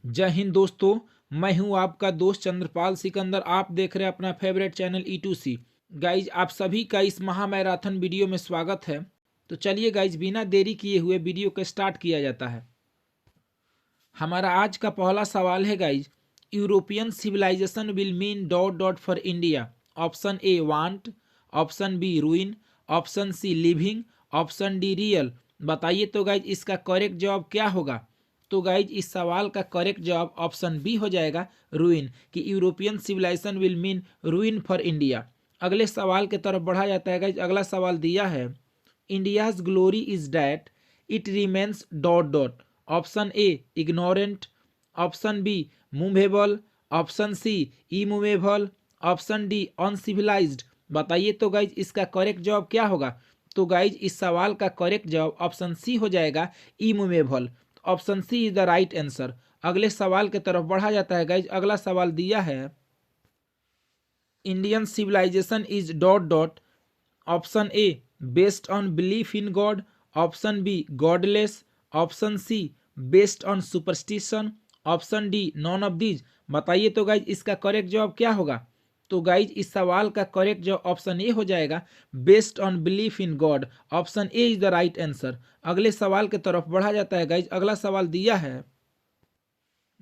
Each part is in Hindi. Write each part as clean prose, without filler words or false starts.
जय हिंद दोस्तों। मैं हूं आपका दोस्त चंद्रपाल सिकंदर। आप देख रहे हैं अपना फेवरेट चैनल E2C। गाइज, आप सभी का इस महा मैराथन वीडियो में स्वागत है। तो चलिए गाइज, बिना देरी किए हुए वीडियो को स्टार्ट किया जाता है। हमारा आज का पहला सवाल है guys, European civilization will mean dot dot for India. Option A want, option B ruin, option C living, option D real. बताइए तो गाइज इसका करेक्ट जवाब क्या होगा। तो गाइज इस सवाल का करेक्ट जवाब ऑप्शन बी हो जाएगा, रूइन, कि European civilization will mean ruin for India. अगले सवाल की तरफ बढ़ा जाता है गाइज। अगला सवाल दिया है, India's glory is that it remains dot dot. Option A ignorant, option B movable, option C immovable, option D uncivilized. बताइए तो गाइज इसका करेक्ट जवाब क्या होगा। तो गाइज इस सवाल का करेक्ट जवाब ऑप्शन सी हो जाएगा, immovable. Option C is the right answer. अगले सवाल की तरफ बढ़ा जाता है गाइज। अगला सवाल दिया है, Indian civilization is dot dot. Option A based on belief in God, option B godless, option C based on superstition, option D none of these. बताइए तो गाइज इसका करेक्ट जवाब क्या होगा। तो गाइज इस सवाल का करेक्ट जवाब ऑप्शन ए हो जाएगा, based on belief in God. Option A is the right answer. अगले सवाल की तरफ बढ़ा जाता है गाइज। अगला सवाल दिया है,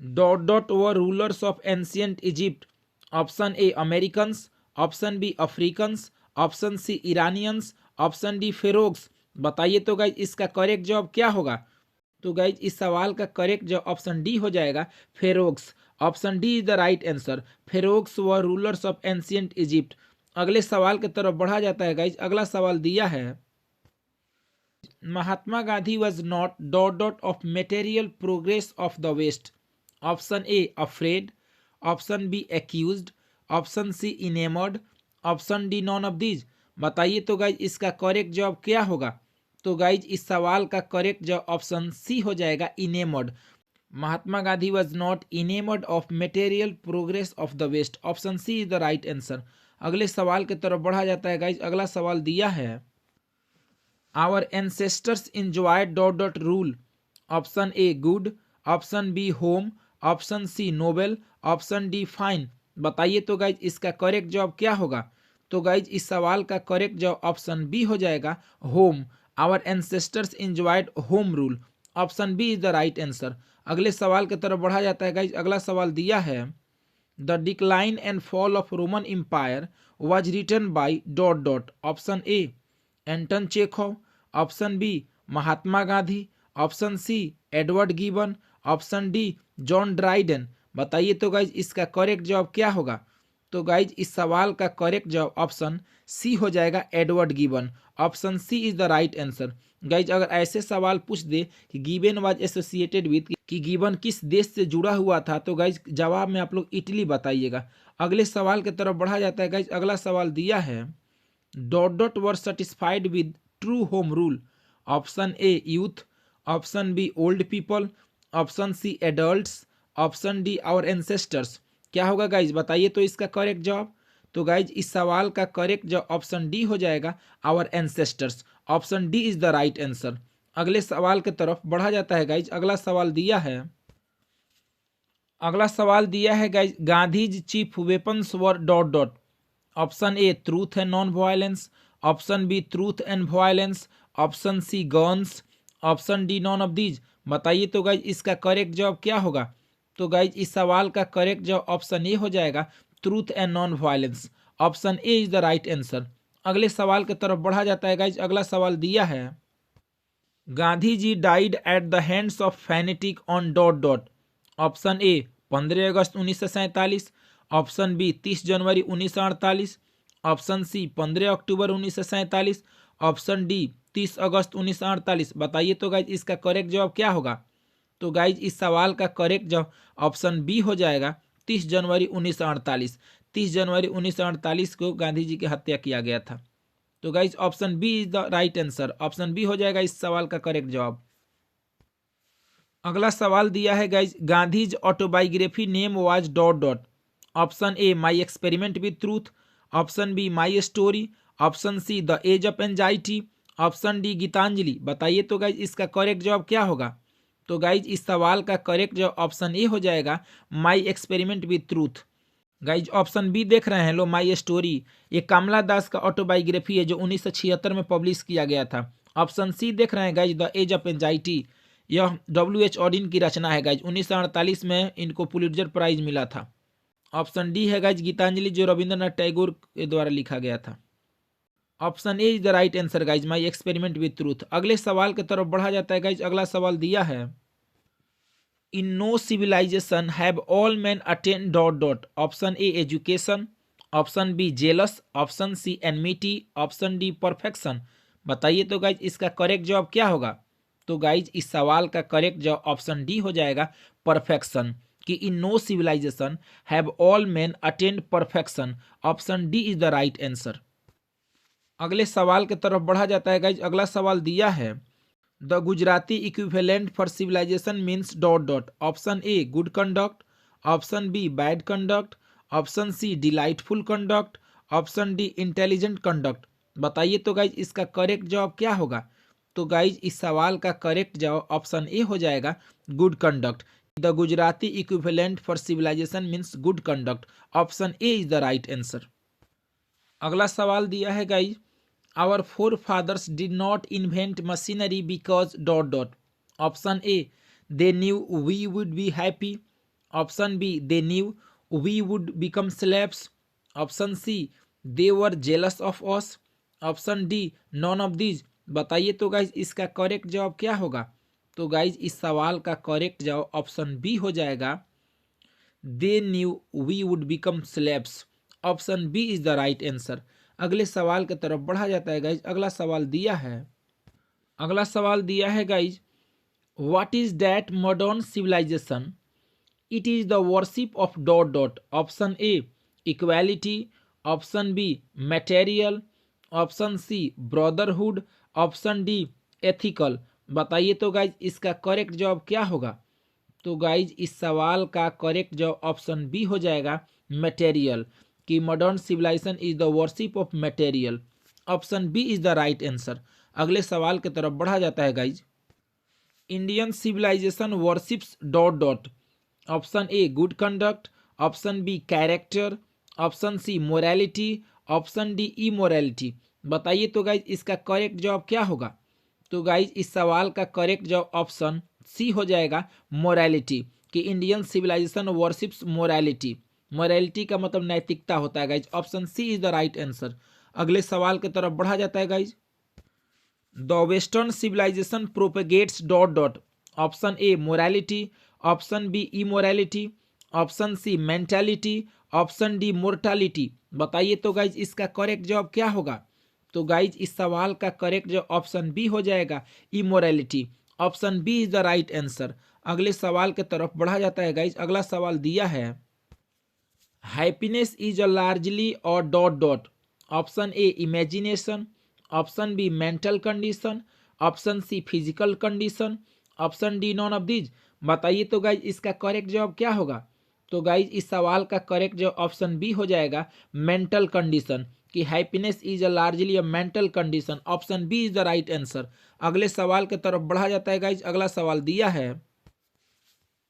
dot dot were rulers of ancient Egypt. Option A Americans, option B Africans, option C Iranians, option D pharaohs. बताइए तो गाइज इसका करेक्ट जवाब क्या होगा। तो गाइज इस सवाल का करेक्ट जवाब ऑप्शन डी हो जाएगा, pharaohs. Option D is the right answer. Pharaohs were rulers of ancient Egypt. अगले सवाल की तरफ बढ़ा जाता है गाइज। अगला सवाल दिया है, Mahatma Gandhi was not dot dot of material progress of the west. Option A afraid, option B accused, option C enamoured, option D none of these. बताइए तो गाइज इसका करेक्ट जवाब क्या होगा। तो गाइज इस सवाल का करेक्ट जवाब ऑप्शन सी हो जाएगा, enamoured. Mahatma Gandhi was not enamoured of material progress of the west. Option C is the right answer. अगले सवाल की तरफ बढ़ा जाता है गाइज। अगला सवाल दिया है, our ancestors enjoyed dot dot rule. Option A good, option B home, option C noble, option D fine. बताइए तो गाइज इसका करेक्ट जवाब क्या होगा। तो गाइज इस सवाल का करेक्ट जवाब ऑप्शन बी हो जाएगा, home. Our ancestors enjoyed home rule. Option B is the right answer. अगले सवाल की तरफ बढ़ा जाता है गाइज। अगला सवाल दिया है, the decline and fall of Roman empire was written by dot dot. Option A Anton Chekhov, option B Mahatma Gandhi, option C Edward Gibbon, option D John Dryden. बताइए तो गाइज इसका करेक्ट जवाब क्या होगा। तो गाइज इस सवाल का करेक्ट जवाब ऑप्शन सी हो जाएगा, Edward Gibbon. Option C is the right answer. Guys अगर ऐसे सवाल पूछ दे कि गिबन वाज एसोसिएटेड विद, कि गिबन किस देश से जुड़ा हुआ था, तो गाइज जवाब में आप लोग इटली बताइएगा। अगले सवाल की तरफ बढ़ा जाता है गाइज। अगला सवाल दिया है, dot dot were satisfied with true home rule. Option A youth, option B old people, option C adults, option D our ancestors. क्या होगा गाइज, बताइए तो इसका करेक्ट जवाब। तो गाइज इस सवाल का करेक्ट जवाब ऑप्शन डी हो जाएगा, our ancestors. Option D is the right answer. अगले सवाल की तरफ बढ़ा जाता है गाइज। अगला सवाल दिया है, अगला सवाल दिया है guys, Gandhi's chief weapons were dot dot. Option A truth and non violence, option B truth and violence, option C guns, option D none of these. बताइए तो गाइज इसका करेक्ट जवाब क्या होगा। तो गाइज इस सवाल का करेक्ट जवाब ऑप्शन ए हो जाएगा, truth and non violence. Option A is the right answer. अगले सवाल की तरफ बढ़ा जाता है गाइज। अगला सवाल दिया है, Gandhi ji died at the hands of fanatic on dot dot. Option A 15 अगस्त 1947, ऑप्शन बी 30 जनवरी 1948, ऑप्शन सी 15 अक्टूबर 1947, ऑप्शन डी 30 अगस्त 1948। बताइए तो गाइज इसका करेक्ट जवाब क्या होगा। तो गाइज इस सवाल का करेक्ट जवाब ऑप्शन बी हो जाएगा, 30 जनवरी 1948। 30 जनवरी 1948 को गांधी जी की हत्या किया गया था। तो guys option B is the right answer. Option B हो जाएगा इस सवाल का करेक्ट जवाब। अगला सवाल दिया है guys, Gandhi's autobiography name was dot dot. Option A my experiment with truth, option B my story, option C the age of anxiety, option D Gitanjali. बताइए तो गाइज इसका करेक्ट जवाब क्या होगा। तो गाइज इस सवाल का करेक्ट जो ऑप्शन ए हो जाएगा my experiment with truth. Guys option B देख रहे हैं लो, माई स्टोरी, ये कमला दास का ऑटोबायोग्राफी है जो 1976 में पब्लिश किया गया था। ऑप्शन सी देख रहे हैं guys the age of anxiety, यह W.H. ऑडिन की रचना है गाइज, 1948 में इनको पुलिट्जर प्राइज मिला था। ऑप्शन डी है गाइज गीतांजलि जो रविंद्रनाथ टैगोर के द्वारा लिखा गया था। Option A is the right answer guys my experiment with truth. अगले सवाल की तरफ बढ़ा जाता है गाइज। अगला सवाल दिया है in no civilization have all man attain dot dot. Option A education, option B jealous, option C enmity, option D perfection. बताइए तो गाइज इसका करेक्ट जवाब क्या होगा। तो गाइज इस सवाल का करेक्ट जवाब ऑप्शन डी हो जाएगा परफेक्शन, कि in no civilization have all man attend perfection. Option D is the right answer. अगले सवाल की तरफ बढ़ा जाता है गाइज। अगला सवाल दिया है the Gujarati equivalent for civilization means dot dot. Option A good conduct, option B bad conduct, option C delightful conduct, option D intelligent conduct. बताइए तो गाइज इसका करेक्ट जवाब क्या होगा। तो गाइज इस सवाल का करेक्ट जवाब ऑप्शन ए हो जाएगा good conduct. The Gujarati equivalent for civilization means good conduct. Option A is the right answer. अगला सवाल दिया है guys our forefathers did not invent machinery because dot dot. Option A they knew we would be happy, option B they knew we would become slaves, option C they were jealous of us, option D none of these. बताइए तो गाइज इसका करेक्ट जवाब क्या होगा। तो गाइज इस सवाल का करेक्ट जवाब ऑप्शन बी हो जाएगा they knew we would become slaves. Option B is the right answer. अगले सवाल की तरफ बढ़ा जाता है गाइज। अगला सवाल दिया है guys what is that modern civilization, it is the worship of dot dot. Option A equality, option B material, option C brotherhood, option D ethical. बताइए तो गाइज इसका करेक्ट जवाब क्या होगा। तो गाइज इस सवाल का करेक्ट जवाब ऑप्शन बी हो जाएगा मटेरियल, कि modern civilisation is the worship of material. Option B is the right answer. अगले सवाल की तरफ बढ़ा जाता है guys Indian civilisation worships dot dot. Option A good conduct, option B character, option C morality, option D immorality. बताइए तो गाइज इसका करेक्ट जवाब क्या होगा। तो गाइज इस सवाल का करेक्ट जवाब ऑप्शन सी हो जाएगा मोरालिटी, कि Indian civilisation worships morality. Morality का मतलब नैतिकता होता है guys. Option C is the right answer. अगले सवाल की तरफ बढ़ा जाता है guys the western civilisation propagates dot dot. Option A morality, option B immorality, option C mentality, option D mortality. बताइए तो गाइज इसका करेक्ट जवाब क्या होगा। तो गाइज इस सवाल का करेक्ट जवाब ऑप्शन बी हो जाएगा immorality. Option B is the right answer. अगले सवाल की तरफ बढ़ा जाता है गाइज। अगला सवाल दिया है हैप्पीनेस इज अ लार्जली और dot dot. Option A imagination, option B mental condition, option C physical condition, option D none of these. बताइए तो गाइज इसका करेक्ट जवाब क्या होगा। तो गाइज इस सवाल का करेक्ट जवाब ऑप्शन बी हो जाएगा मेंटल कंडीशन, कि happiness is a largely a mental condition. Option B is the right answer. अगले सवाल की तरफ बढ़ा जाता है गाइज। अगला सवाल दिया है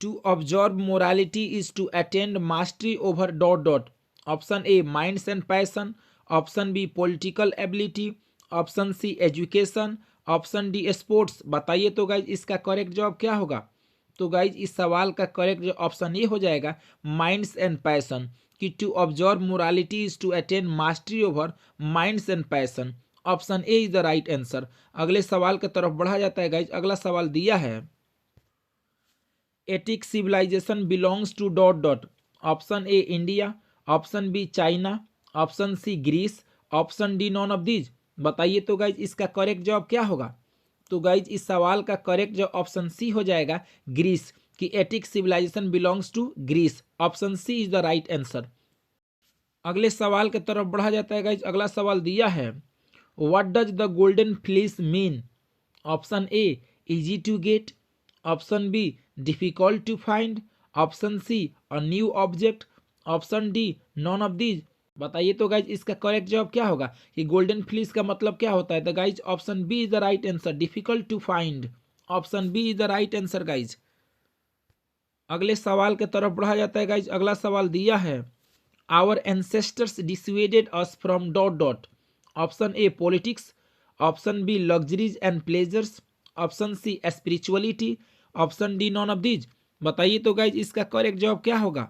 to observe morality is to attend mastery over dot dot. Option A minds and passion, option B political ability, option C education, option D sports. बताइए तो गाइज इसका करेक्ट जवाब क्या होगा। तो गाइज इस सवाल का करेक्ट जवाब ऑप्शन ए हो जाएगा माइंड्स एंड पैशन, कि to observe morality is to attain mastery over minds and passion. Option A is the right answer. अगले सवाल की तरफ बढ़ा जाता है गाइज। अगला सवाल दिया है Attic civilization belongs to dot dot. Option A India, option B China, option C Greece, option D none of these. बताइए तो गाइज इसका करेक्ट जवाब क्या होगा। तो गाइज इस सवाल का करेक्ट जवाब ऑप्शन सी हो जाएगा ग्रीस, कि Attic civilization belongs to Greece. Option C is the right answer. अगले सवाल की तरफ बढ़ा जाता है गाइज। अगला सवाल दिया है what does the golden fleece mean. Option A easy to get, option B difficult to find, option C a new object, option D none of these. बताइए तो गाइज इसका करेक्ट जवाब क्या होगा, कि गोल्डन फ्लीस का मतलब क्या होता है। तो guys option B is the right answer difficult to find. Option B is the right answer guys. अगले सवाल के तरफ बढ़ा जाता है गाइज। अगला सवाल दिया है our ancestors dissuaded us from dot dot. Option A politics, option B luxuries and pleasures, option C spirituality, option D none of these. बताइए तो गाइज इसका करेक्ट जवाब क्या होगा।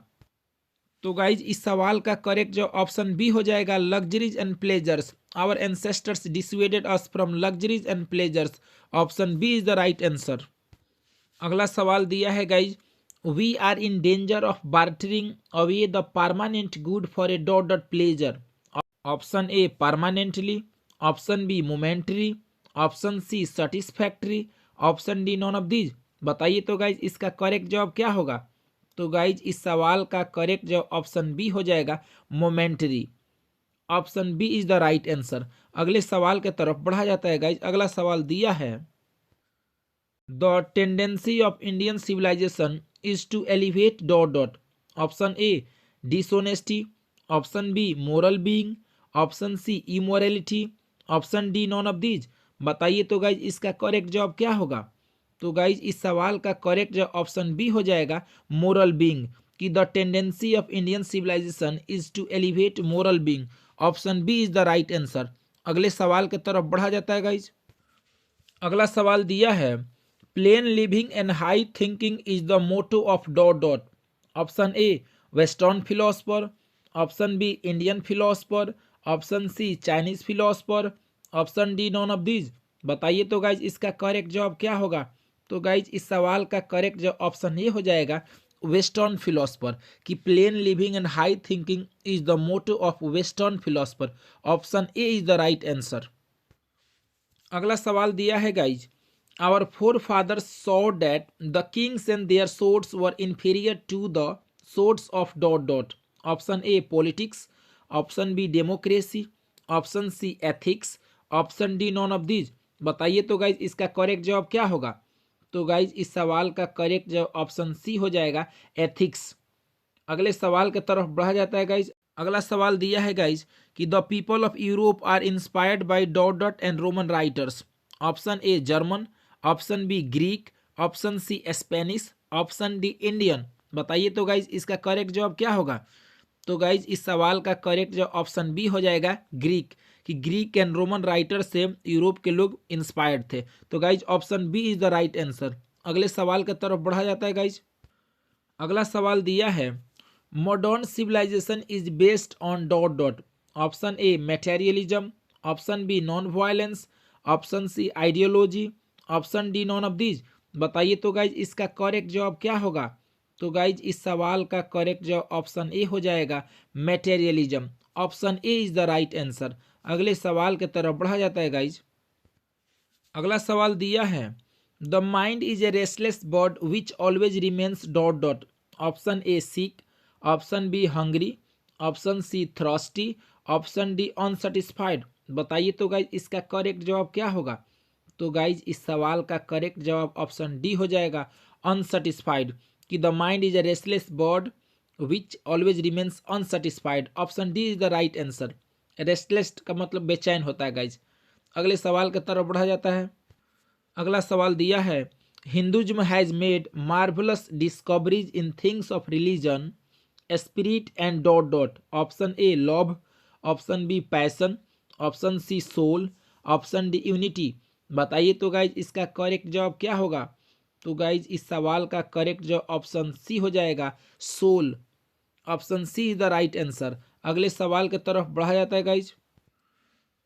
तो गाइज इस सवाल का करेक्ट जो ऑप्शन बी हो जाएगा luxuries and pleasures. Our ancestors dissuaded us from luxuries and pleasures. Option B is the right answer. अगला सवाल दिया है guys we are in danger of bartering away the permanent good for a dot dot pleasure. Option A permanently, option B momentary, option C satisfactory, option D none of these. बताइए तो गाइज इसका करेक्ट जवाब क्या होगा। तो गाइज इस सवाल का करेक्ट जवाब ऑप्शन बी हो जाएगा momentary. Option B is the right answer. अगले सवाल के तरफ बढ़ा जाता है गाइज। अगला सवाल दिया है the tendency of Indian civilization is to elevate dot dot. Option A dishonesty, option B moral being, option C immorality, option D none of these. बताइए तो गाइज इसका करेक्ट जवाब क्या होगा। तो गाइज इस सवाल का करेक्ट जवाब ऑप्शन बी हो जाएगा मोरल बीइंग कि the tendency of Indian civilization is to elevate moral being. Option B is the right answer. अगले सवाल की तरफ बढ़ा जाता है गाइज। अगला सवाल दिया है plain living and high thinking is the motto of dot dot. Option A western philosopher, option B Indian philosopher, option C Chinese philosopher, option D none of these. बताइए तो गाइज इसका करेक्ट जवाब क्या होगा। तो गाइज इस सवाल का करेक्ट जवाब ऑप्शन ए हो जाएगा वेस्टर्न फिलोसफर कि plain living and high thinking is the motto of western philosopher. Option A is the right answer. अगला सवाल दिया है guys our forefathers saw that the kings and their swords were inferior to the swords of dot dot. Option A politics, option B democracy, option C ethics, option D none of these. बताइए तो गाइज इसका करेक्ट जवाब क्या होगा। तो गाइज इस सवाल का करेक्ट जवाब ऑप्शन सी हो जाएगा एथिक्स। अगले सवाल की तरफ बढ़ा जाता है गाइज। अगला सवाल दिया है गाइज कि the people of Europe are inspired by dot dot and Roman writers. Option A German, option B Greek, option C Spanish, option D Indian. बताइए तो गाइज इसका करेक्ट जवाब क्या होगा। तो गाइज इस सवाल का करेक्ट जवाब ऑप्शन बी हो जाएगा ग्रीक कि ग्रीक एंड रोमन राइटर से यूरोप के लोग इंस्पायर्ड थे। तो guys option B is the right answer. अगले सवाल की तरफ बढ़ा जाता है गाइज। अगला सवाल दिया है modern civilisation is based on dot dot. Option A materialism, option B non violence, option C ideology, option D none of these. बताइए तो गाइज इसका करेक्ट जवाब क्या होगा। तो गाइज इस सवाल का करेक्ट जवाब ऑप्शन ए हो जाएगा materialism. Option A is the right answer. अगले सवाल की तरफ बढ़ा जाता है गाइज। अगला सवाल दिया है the mind is a restless bird which always remains dot dot. Option A sick, option B hungry, option C thirsty, option D unsatisfied. बताइए तो गाइज इसका करेक्ट जवाब क्या होगा। तो गाइज इस सवाल का करेक्ट जवाब ऑप्शन डी हो जाएगा अनसेटिस्फाइड कि the mind is a restless bird which always remains unsatisfied. Option D is the right answer. Restless का मतलब बेचैन होता है गाइज। अगले सवाल की तरफ बढ़ा जाता है। अगला सवाल दिया है Hinduism has made marvellous discoveries in things of religion spirit and dot dot. Option A love, option B passion, option C soul, option D unity. बताइए तो गाइज इसका करेक्ट जवाब क्या होगा। तो गाइज इस सवाल का करेक्ट जवाब ऑप्शन सी हो जाएगा soul. Option C is the right answer. अगले सवाल की तरफ बढ़ा जाता है गाइज।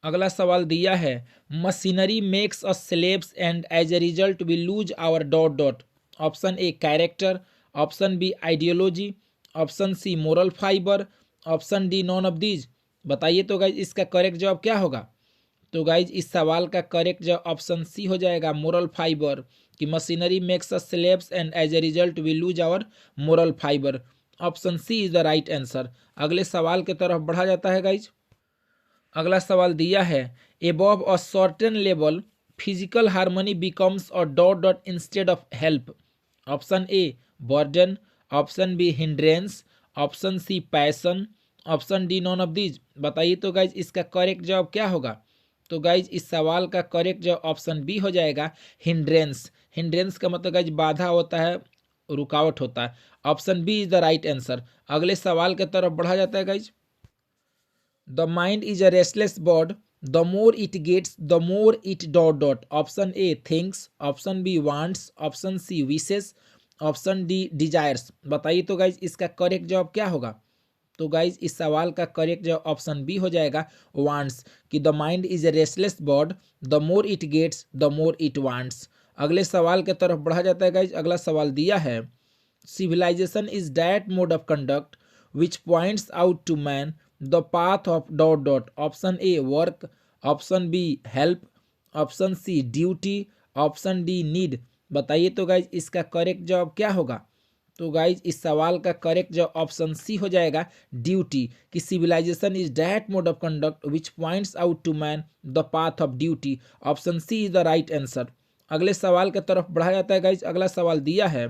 अगला सवाल दिया है machinery makes us slaves and as a result we lose our dot dot. Option A character, option B ideology, option C moral fibre, option D none of these. बताइए तो गाइज इसका करेक्ट जवाब क्या होगा। तो गाइज इस सवाल का करेक्ट जवाब ऑप्शन सी हो जाएगा मोरल फाइबर कि machinery makes us slaves and as a result we lose our moral fibre. Option C is the right answer. अगले सवाल की तरफ बढ़ा जाता है गाइज। अगला सवाल दिया है above a certain level physical harmony becomes a dot dot instead of help. Option A burden, option B hindrance, option C passion, option D none of these. बताइए तो गाइज इसका करेक्ट जवाब क्या होगा। तो गाइज इस सवाल का करेक्ट जो ऑप्शन बी हो जाएगा हिंड्रेंस। हिंड्रेंस का मतलब गाइज बाधा होता है, रुकावट होता है। Option B is the right answer. अगले सवाल के तरफ बढ़ा जाता है guys. The mind is a restless bird, the more it gets the more it dot dot. Option A things, option B wants, option C wishes, option D desires. बताइए तो गाइज इसका करेक्ट जवाब क्या होगा। तो गाइज इस सवाल का करेक्ट जवाब ऑप्शन बी हो जाएगा वांट्स, कि the mind is a restless bird, the more it gets the more it wants. अगले सवाल के तरफ बढ़ा जाता है गाइज। अगला सवाल दिया है civilization is that mode of conduct which points out to man the path of dot dot. Option A work, option B help, option C duty, option D need. बताइए तो गाइज इसका करेक्ट जवाब क्या होगा। तो गाइज इस सवाल का करेक्ट जवाब ऑप्शन सी हो जाएगा ड्यूटी, कि civilisation is that mode of conduct which points out to man the path of duty. Option C is the right answer. अगले सवाल की तरफ बढ़ा जाता है गाइज। अगला सवाल दिया है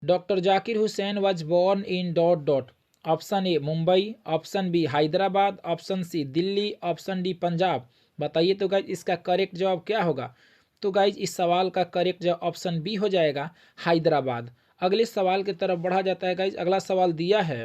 doctor Zakir Hussain was born in dot dot. Option A Mumbai, option B Hyderabad, option C Delhi, option D Punjab. बताइए तो गाइज इसका करेक्ट जवाब क्या होगा। तो गाइज इस सवाल का करेक्ट जवाब ऑप्शन बी हो जाएगा हैदराबाद। अगले सवाल की तरफ बढ़ा जाता है गाइज। अगला सवाल दिया है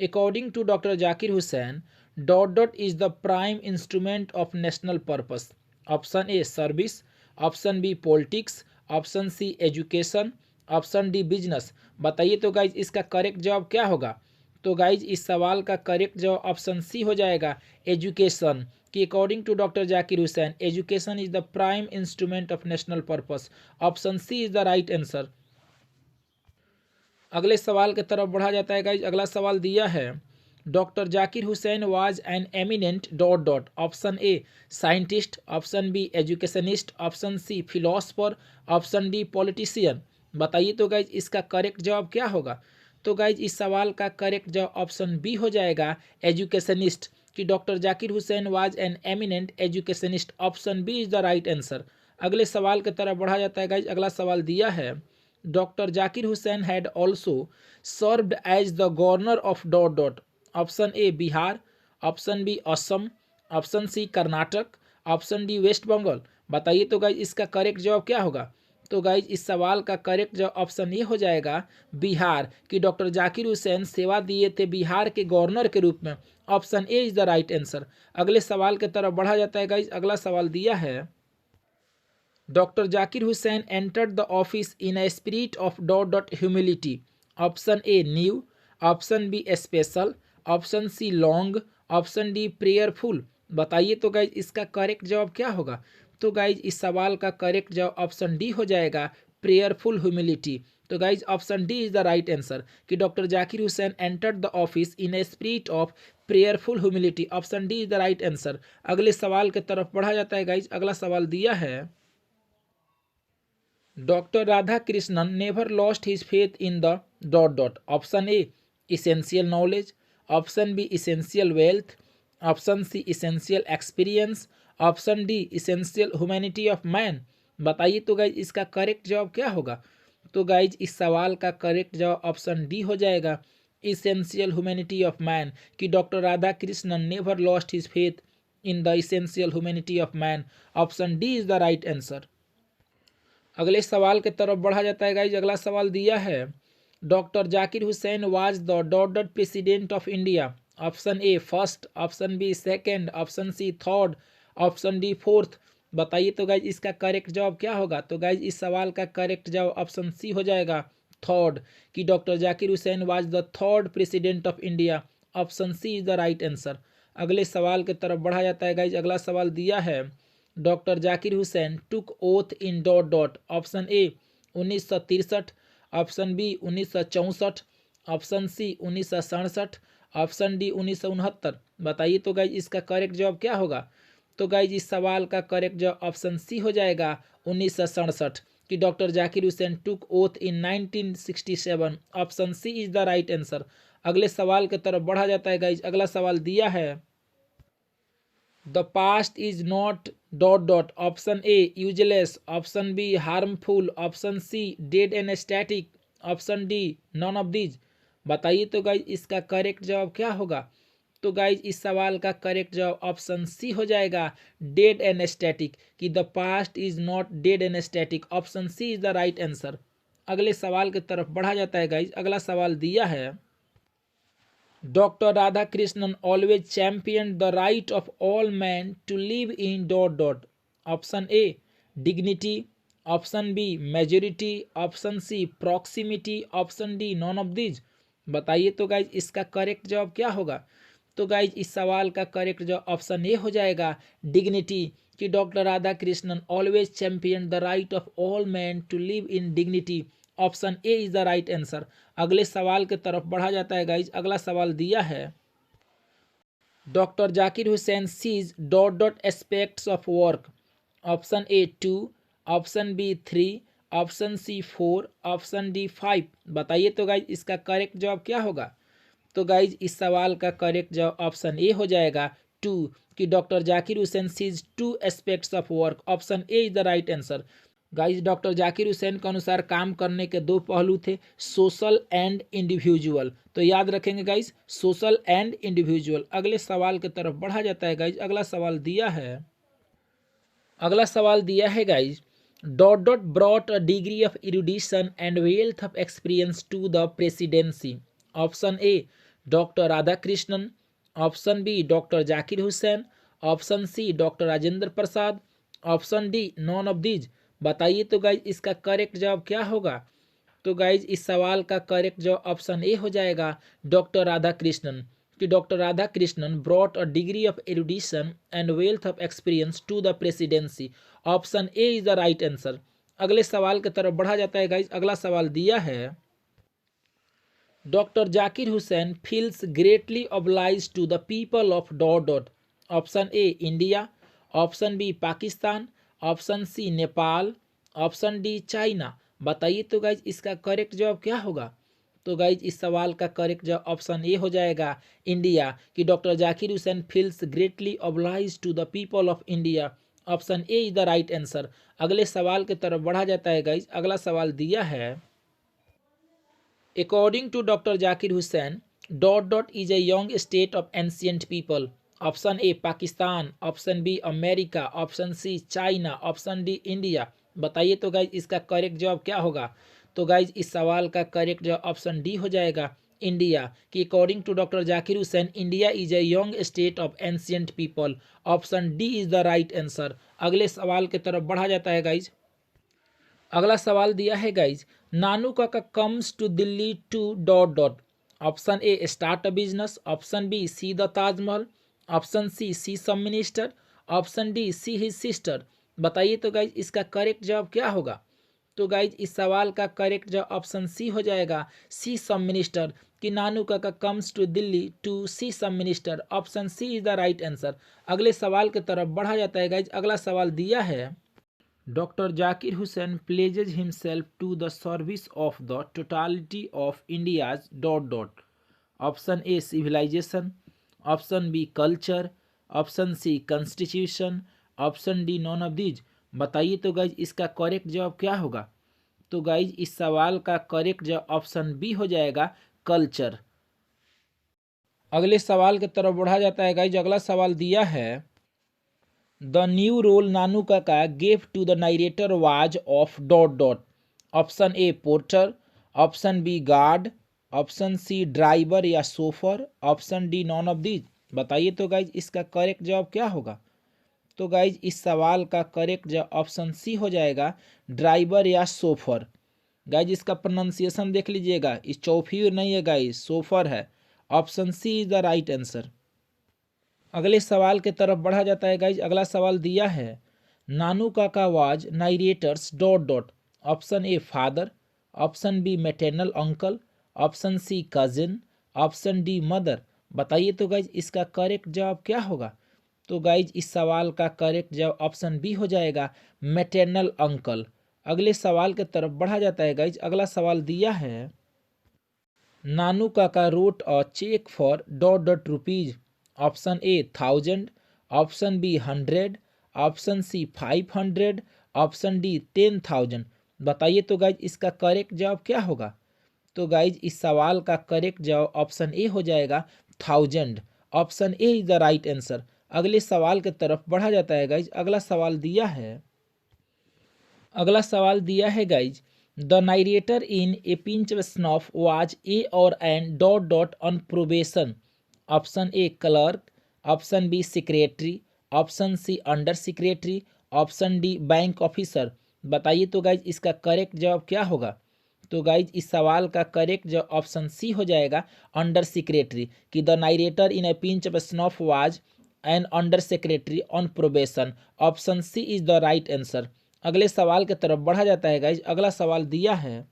according to doctor Zakir Hussain dot dot is the prime instrument of national purpose. Option A service, option B politics, option C education, option D business. बताइए तो गाइज इसका करेक्ट जवाब क्या होगा। तो गाइज इस सवाल का करेक्ट जवाब ऑप्शन सी हो जाएगा एजुकेशन, कि according to doctor Zakir Hussain education is the prime instrument of national purpose. Option C is the right answer. अगले सवाल की तरफ बढ़ा जाता है गाइज। अगला सवाल दिया है doctor Zakir Hussain was an eminent dot dot. Option A scientist, option B educationist, option C philosopher, option D politician. बताइए तो गाइज इसका करेक्ट जवाब क्या होगा। तो गाइज इस सवाल का करेक्ट जवाब ऑप्शन बी हो जाएगा एजुकेशनिस्ट, कि doctor Zakir Hussain was an eminent educationist. Option B is the right answer. अगले सवाल की तरफ बढ़ा जाता है गाइज। अगला सवाल दिया है doctor Zakir Hussain had also served as the governor of dot dot. Option A Bihar, option B Assam, option C Karnataka, option D West Bengal. बताइए तो गाइज इसका करेक्ट जवाब क्या होगा। तो गाइज इस सवाल का करेक्ट जवाब ऑप्शन ये हो जाएगा बिहार, कि डॉक्टर जाकिर हुसैन सेवा दिए थे बिहार के गवर्नर के रूप में। Option A is the right answer. अगले सवाल की तरफ बढ़ा जाता है गाइज। अगला सवाल दिया है doctor Zakir Hussain entered the office in a spirit of dot dot humility. Option A new, option B special, option C long, option D prayerful. बताइए तो गाइज इसका करेक्ट जवाब क्या होगा। तो गाइज इस सवाल का करेक्ट जवाब ऑप्शन डी हो जाएगा प्रेयरफुल ह्यूमिलिटी। तो guys option D is the right answer, कि doctor Zakir Hussain entered the office in a spirit of prayerful humility. Option D is the right answer. अगले सवाल की तरफ बढ़ा जाता है गाइज। अगला सवाल दिया है doctor Radhakrishnan never lost his faith in the dot dot. Option A essential knowledge, option B essential wealth, option C essential experience, option D essential humanity of man. बताइए तो गाइज इसका करेक्ट जवाब क्या होगा। तो गाइज इस सवाल का करेक्ट जवाब ऑप्शन डी हो जाएगा इसेंशियल ह्यूमैनिटी ऑफ मैन, कि doctor Radhakrishnan never lost his faith in the essential humanity of man. Option D is the right answer. अगले सवाल की तरफ बढ़ा जाता है गाइज। अगला सवाल दिया है doctor Zakir Hussain was the dot dot president of India. Option A first, option B second, option C third, option D fourth. बताइए तो गाइज इसका करेक्ट जवाब क्या होगा। तो गाइज इस सवाल का करेक्ट जवाब ऑप्शन सी हो जाएगा थर्ड, कि doctor Zakir Hussain was the third president of India. Option C is the right answer. अगले सवाल की तरफ बढ़ा जाता है गाइज। अगला सवाल दिया है doctor Zakir Hussain took oath in dot dot. Option A 1963, option B 1964, option C 1967, option D 1969। बताइए तो गाइज इसका करेक्ट जवाब क्या होगा। तो गाइज इस सवाल का करेक्ट जवाब ऑप्शन सी हो जाएगा 1967, कि doctor Zakir Hussain took oath in 1967। Option C is the right answer. अगले सवाल की तरफ बढ़ा जाता है गाइज। अगला सवाल दिया है the past is not dot dot. Option A useless, option B harmful, option C dead and static, option D none of these. बताइए तो गाइज इसका करेक्ट जवाब क्या होगा। तो गाइज इस सवाल का करेक्ट जवाब ऑप्शन सी हो जाएगा, डेड एंड स्टैटिक, कि the past is not dead and static. Option C is the right answer. अगले सवाल की तरफ बढ़ा जाता है गाइज। अगला सवाल दिया है, doctor Radhakrishnan always champion the right of all man to live in dot dot. Option A dignity, option B majority, option C proximity, option D none of these. बताइए तो गाइज इसका करेक्ट जवाब क्या होगा। तो गाइज इस सवाल का करेक्ट जवाब ऑप्शन ए हो जाएगा, डिग्निटी, कि doctor Radhakrishnan always champion the right of all man to live in dignity. Option A is the right answer. अगले सवाल की तरफ बढ़ा जाता है गाइज। अगला सवाल दिया है, doctor Zakir Hussain sees dot dot aspects of work. Option A 2, option B 3, option C 4, option D 5। बताइए तो गाइज इसका करेक्ट जवाब क्या होगा। तो गाइज इस सवाल का करेक्ट जवाब ऑप्शन ए हो जाएगा 2, कि doctor Zakir Hussain sees 2 aspects of work. Option A is the right answer. Guys doctor Zakir Hussain के अनुसार काम करने के दो पहलू थे, सोशल एंड इंडिविजुअल। तो याद रखेंगे गाइज, सोशल एंड इंडिविजुअल। अगले सवाल की तरफ बढ़ा जाता है गाइज। अगला सवाल दिया है, guys, dot dot brought a degree of erudition and wealth of experience to the presidency. Option A doctor Radhakrishnan, option B doctor Zakir Hussain, option C doctor Rajendra Prasad, option D none of these. बताइए तो गाइज इसका करेक्ट जवाब क्या होगा। तो गाइज इस सवाल का करेक्ट जवाब ऑप्शन ए हो जाएगा, डॉक्टर राधा कृष्णन, कि doctor Radhakrishnan brought a degree of erudition and wealth of experience to the presidency. Option A is the right answer. अगले सवाल की तरफ बढ़ा जाता है गाइज। अगला सवाल दिया है, doctor Zakir Hussain feels greatly oblige to the people of dot dot. Option A India, option B Pakistan, option C Nepal, option D China. बताइए तो गाइज इसका करेक्ट जवाब क्या होगा। तो गाइज इस सवाल का करेक्ट जवाब ऑप्शन ए हो जाएगा, इंडिया, कि doctor Zakir Hussain feels greatly oblige to the people of India. Option A is the right answer. अगले सवाल की तरफ बढ़ा जाता है गाइज। अगला सवाल दिया है, According to Dr. Zakir Hussain, dot dot is a young state of ancient people. Option A Pakistan, option B America, option C China, option D India. बताइए तो गाइज इसका करेक्ट जवाब क्या होगा। तो गाइज इस सवाल का करेक्ट जवाब ऑप्शन डी हो जाएगा, इंडिया, कि according to doctor Zakir Hussain India is a young state of ancient people. Option D is the right answer. अगले सवाल की तरफ बढ़ा जाता है गाइज। अगला सवाल दिया है guys, Nanu Kaka comes to Delhi to dot dot. Option A start a business, option B see the Taj Mahal, option C some minister, option D see his sister. बताइए तो गाइज इसका करेक्ट जवाब क्या होगा। तो गाइज इस सवाल का करेक्ट जवाब ऑप्शन सी हो जाएगा, सी सम मिनिस्टर, कि Nanu Kaka comes to Delhi to see some minister. Option C is the right answer. अगले सवाल की तरफ बढ़ा जाता है गाइज। अगला सवाल दिया है, Dr. Zakir Hussain pledges himself to the service of the totality of India's dot dot. Option A civilization, option B culture, option C constitution, option D none of these। बताइए तो गाइज इसका करेक्ट जवाब क्या होगा। तो गाइज इस सवाल का करेक्ट जवाब ऑप्शन बी हो जाएगा, कल्चर। अगले सवाल की तरफ बढ़ा जाता है गाइज। अगला सवाल दिया है, The new role Nanu Kaka gave to the narrator was of dot dot. Option A porter, option B guard, option C driver या chauffeur, option D none of these. बताइए तो गाइज इसका करेक्ट जवाब क्या होगा। तो गाइज इस सवाल का करेक्ट जवाब ऑप्शन सी हो जाएगा, ड्राइवर या सोफर। गाइज इसका प्रोनाउंसिएशन देख लीजिएगा, इस चौफीर नहीं है गाइज, सोफर है। Option C is the right answer. अगले सवाल के तरफ बढ़ा जाता है गाइज। अगला सवाल दिया है, Nanu Kaka was narrator's dot dot. Option A father, option B maternal uncle, option C cousin, option D mother. बताइए तो गाइज इसका करेक्ट जवाब क्या होगा। तो गाइज इस सवाल का करेक्ट जवाब ऑप्शन बी हो जाएगा, मैटरनल अंकल। अगले सवाल के तरफ बढ़ा जाता है गाइज। अगला सवाल दिया है, Nanu Kaka wrote a cheque for dot dot rupees. Option A 1000, option B 100, option C 500, option D 10,000। बताइए तो गाइज इसका करेक्ट जवाब क्या होगा। तो गाइज इस सवाल का करेक्ट जवाब ऑप्शन ए हो जाएगा, 1000। Option A is the right answer. अगले सवाल की तरफ बढ़ा जाता है गाइज। अगला सवाल दिया है guys, the narrator in a pinch snuff was a और an dot dot on probation. Option A clerk, option B secretary, option C under secretary, option D bank officer. बताइए तो गाइज इसका करेक्ट जवाब क्या होगा। तो गाइज इस सवाल का करेक्ट जवाब ऑप्शन सी हो जाएगा, अंडर सेक्रेटरी, कि the narrator in a pinch of snuff was an under secretary on probation. Option C is the right answer. अगले सवाल की तरफ बढ़ा जाता है गाइज। अगला सवाल दिया है,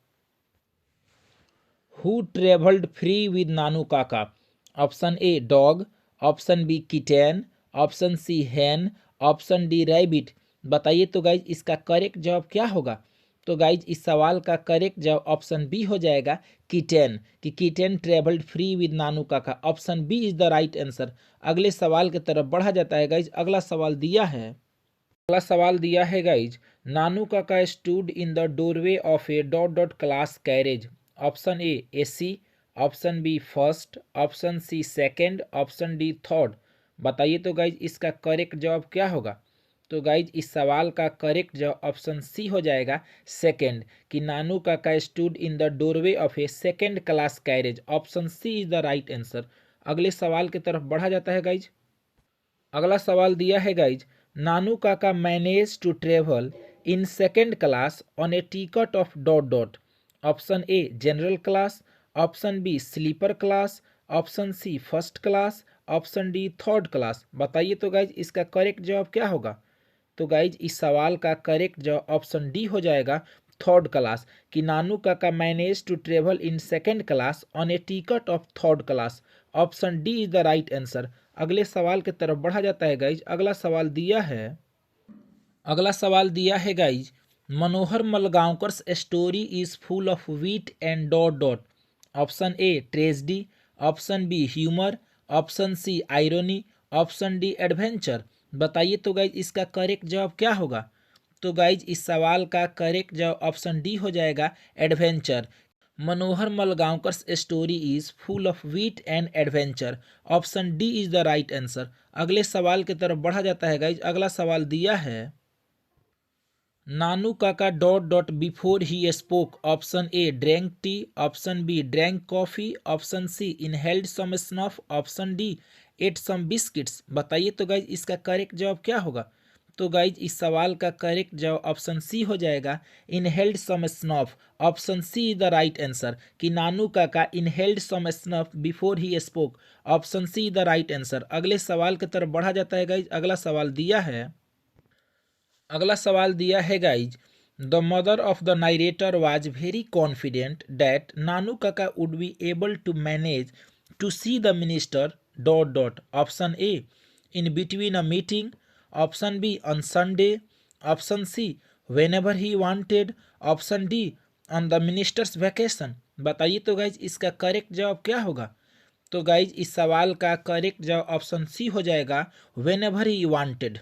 who travelled free with Nanu Kaka. Option A dog, option B kitten, option C hen, option D rabbit. बताइए तो गाइज इसका करेक्ट जवाब क्या होगा। तो गाइज इस सवाल का करेक्ट जवाब ऑप्शन बी हो जाएगा, किटेन, कि kitten travelled free with Nanu Kaka. Option B is the right answer. अगले सवाल की तरफ बढ़ा जाता है गाइज। अगला सवाल दिया है guys, Nanu Kaka stood in the doorway of a dot dot class carriage. Option A AC, option B first, option C second, option D third. बताइए तो गाइज इसका करेक्ट जवाब क्या होगा। तो गाइज इस सवाल का करेक्ट जवाब ऑप्शन सी हो जाएगा, सेकंड, कि Nanu Kaka stood in the doorway of a second class carriage. Option C is the right answer. अगले सवाल की तरफ बढ़ा जाता है गाइज। अगला सवाल दिया है guys, Nanu Kaka manage to travel in second class on a ticket of dot dot. Option A general class, option B sleeper class, option C first class, option D third class. बताइए तो गाइज इसका करेक्ट जवाब क्या होगा। तो गाइज इस सवाल का करेक्ट जवाब ऑप्शन डी हो जाएगा, थर्ड क्लास, कि Nanu Kaka manage to travel in second class on a ticket of third class. Option D is the right answer. अगले सवाल की तरफ बढ़ा जाता है गाइज। अगला सवाल दिया है guys, Manohar Malgaonkar's story is full of wit and dot dot. Option A tragedy, option B humour, option C irony, option D adventure. बताइए तो गाइज इसका करेक्ट जवाब क्या होगा। तो गाइज इस सवाल का करेक्ट जवाब ऑप्शन डी हो जाएगा, adventure. Manohar Malgaonkar's story is full of wit and adventure. Option D is the right answer. अगले सवाल की तरफ बढ़ा जाता है गाइज। अगला सवाल दिया है, Nanu Kaka dot dot before he spoke. Option A drank tea, option B drank coffee, option C inhaled some snuff, option D ate some biscuits. बताइए तो गाइज इसका करेक्ट जवाब क्या होगा। तो गाइज इस सवाल का करेक्ट जवाब ऑप्शन सी हो जाएगा, inhaled some snuff. Option C is the right answer, कि Nanu Kaka inhaled some snuff before he spoke. Option C is the right answer. अगले सवाल की तरफ बढ़ा जाता है गाइज। अगला सवाल दिया है guys, the mother of the narrator was very confident that Nanu Kaka would be able to manage to see the minister dot dot. Option A in between a meeting, option B on Sunday, option C whenever he wanted, option D on the minister's vacation. बताइए तो गाइज इसका करेक्ट जवाब क्या होगा। तो गाइज इस सवाल का करेक्ट जवाब ऑप्शन सी हो जाएगा, whenever he wanted.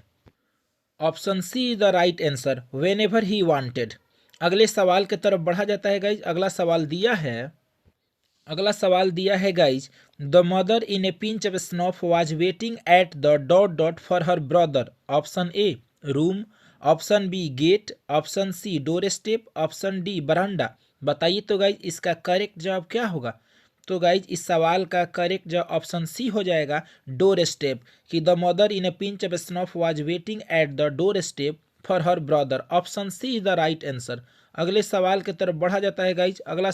Option C is the right answer, whenever he wanted. अगले सवाल की तरफ बढ़ा जाता है गाइज। अगला सवाल दिया है guys, the mother in a pinch of snuff was waiting at the dot dot for her brother. Option A room, option B gate, option C doorstep, option D veranda. बताइए तो गाइज इसका करेक्ट जवाब क्या होगा। तो गाइज इस सवाल का करेक्ट जवाब ऑप्शन सी हो जाएगा, डोर स्टेप, कि the mother in a pinch of snuff was waiting at the doorstep for her brother. Option C is the right answer. अगले सवाल की तरफ बढ़ा जाता है गाइज। अगला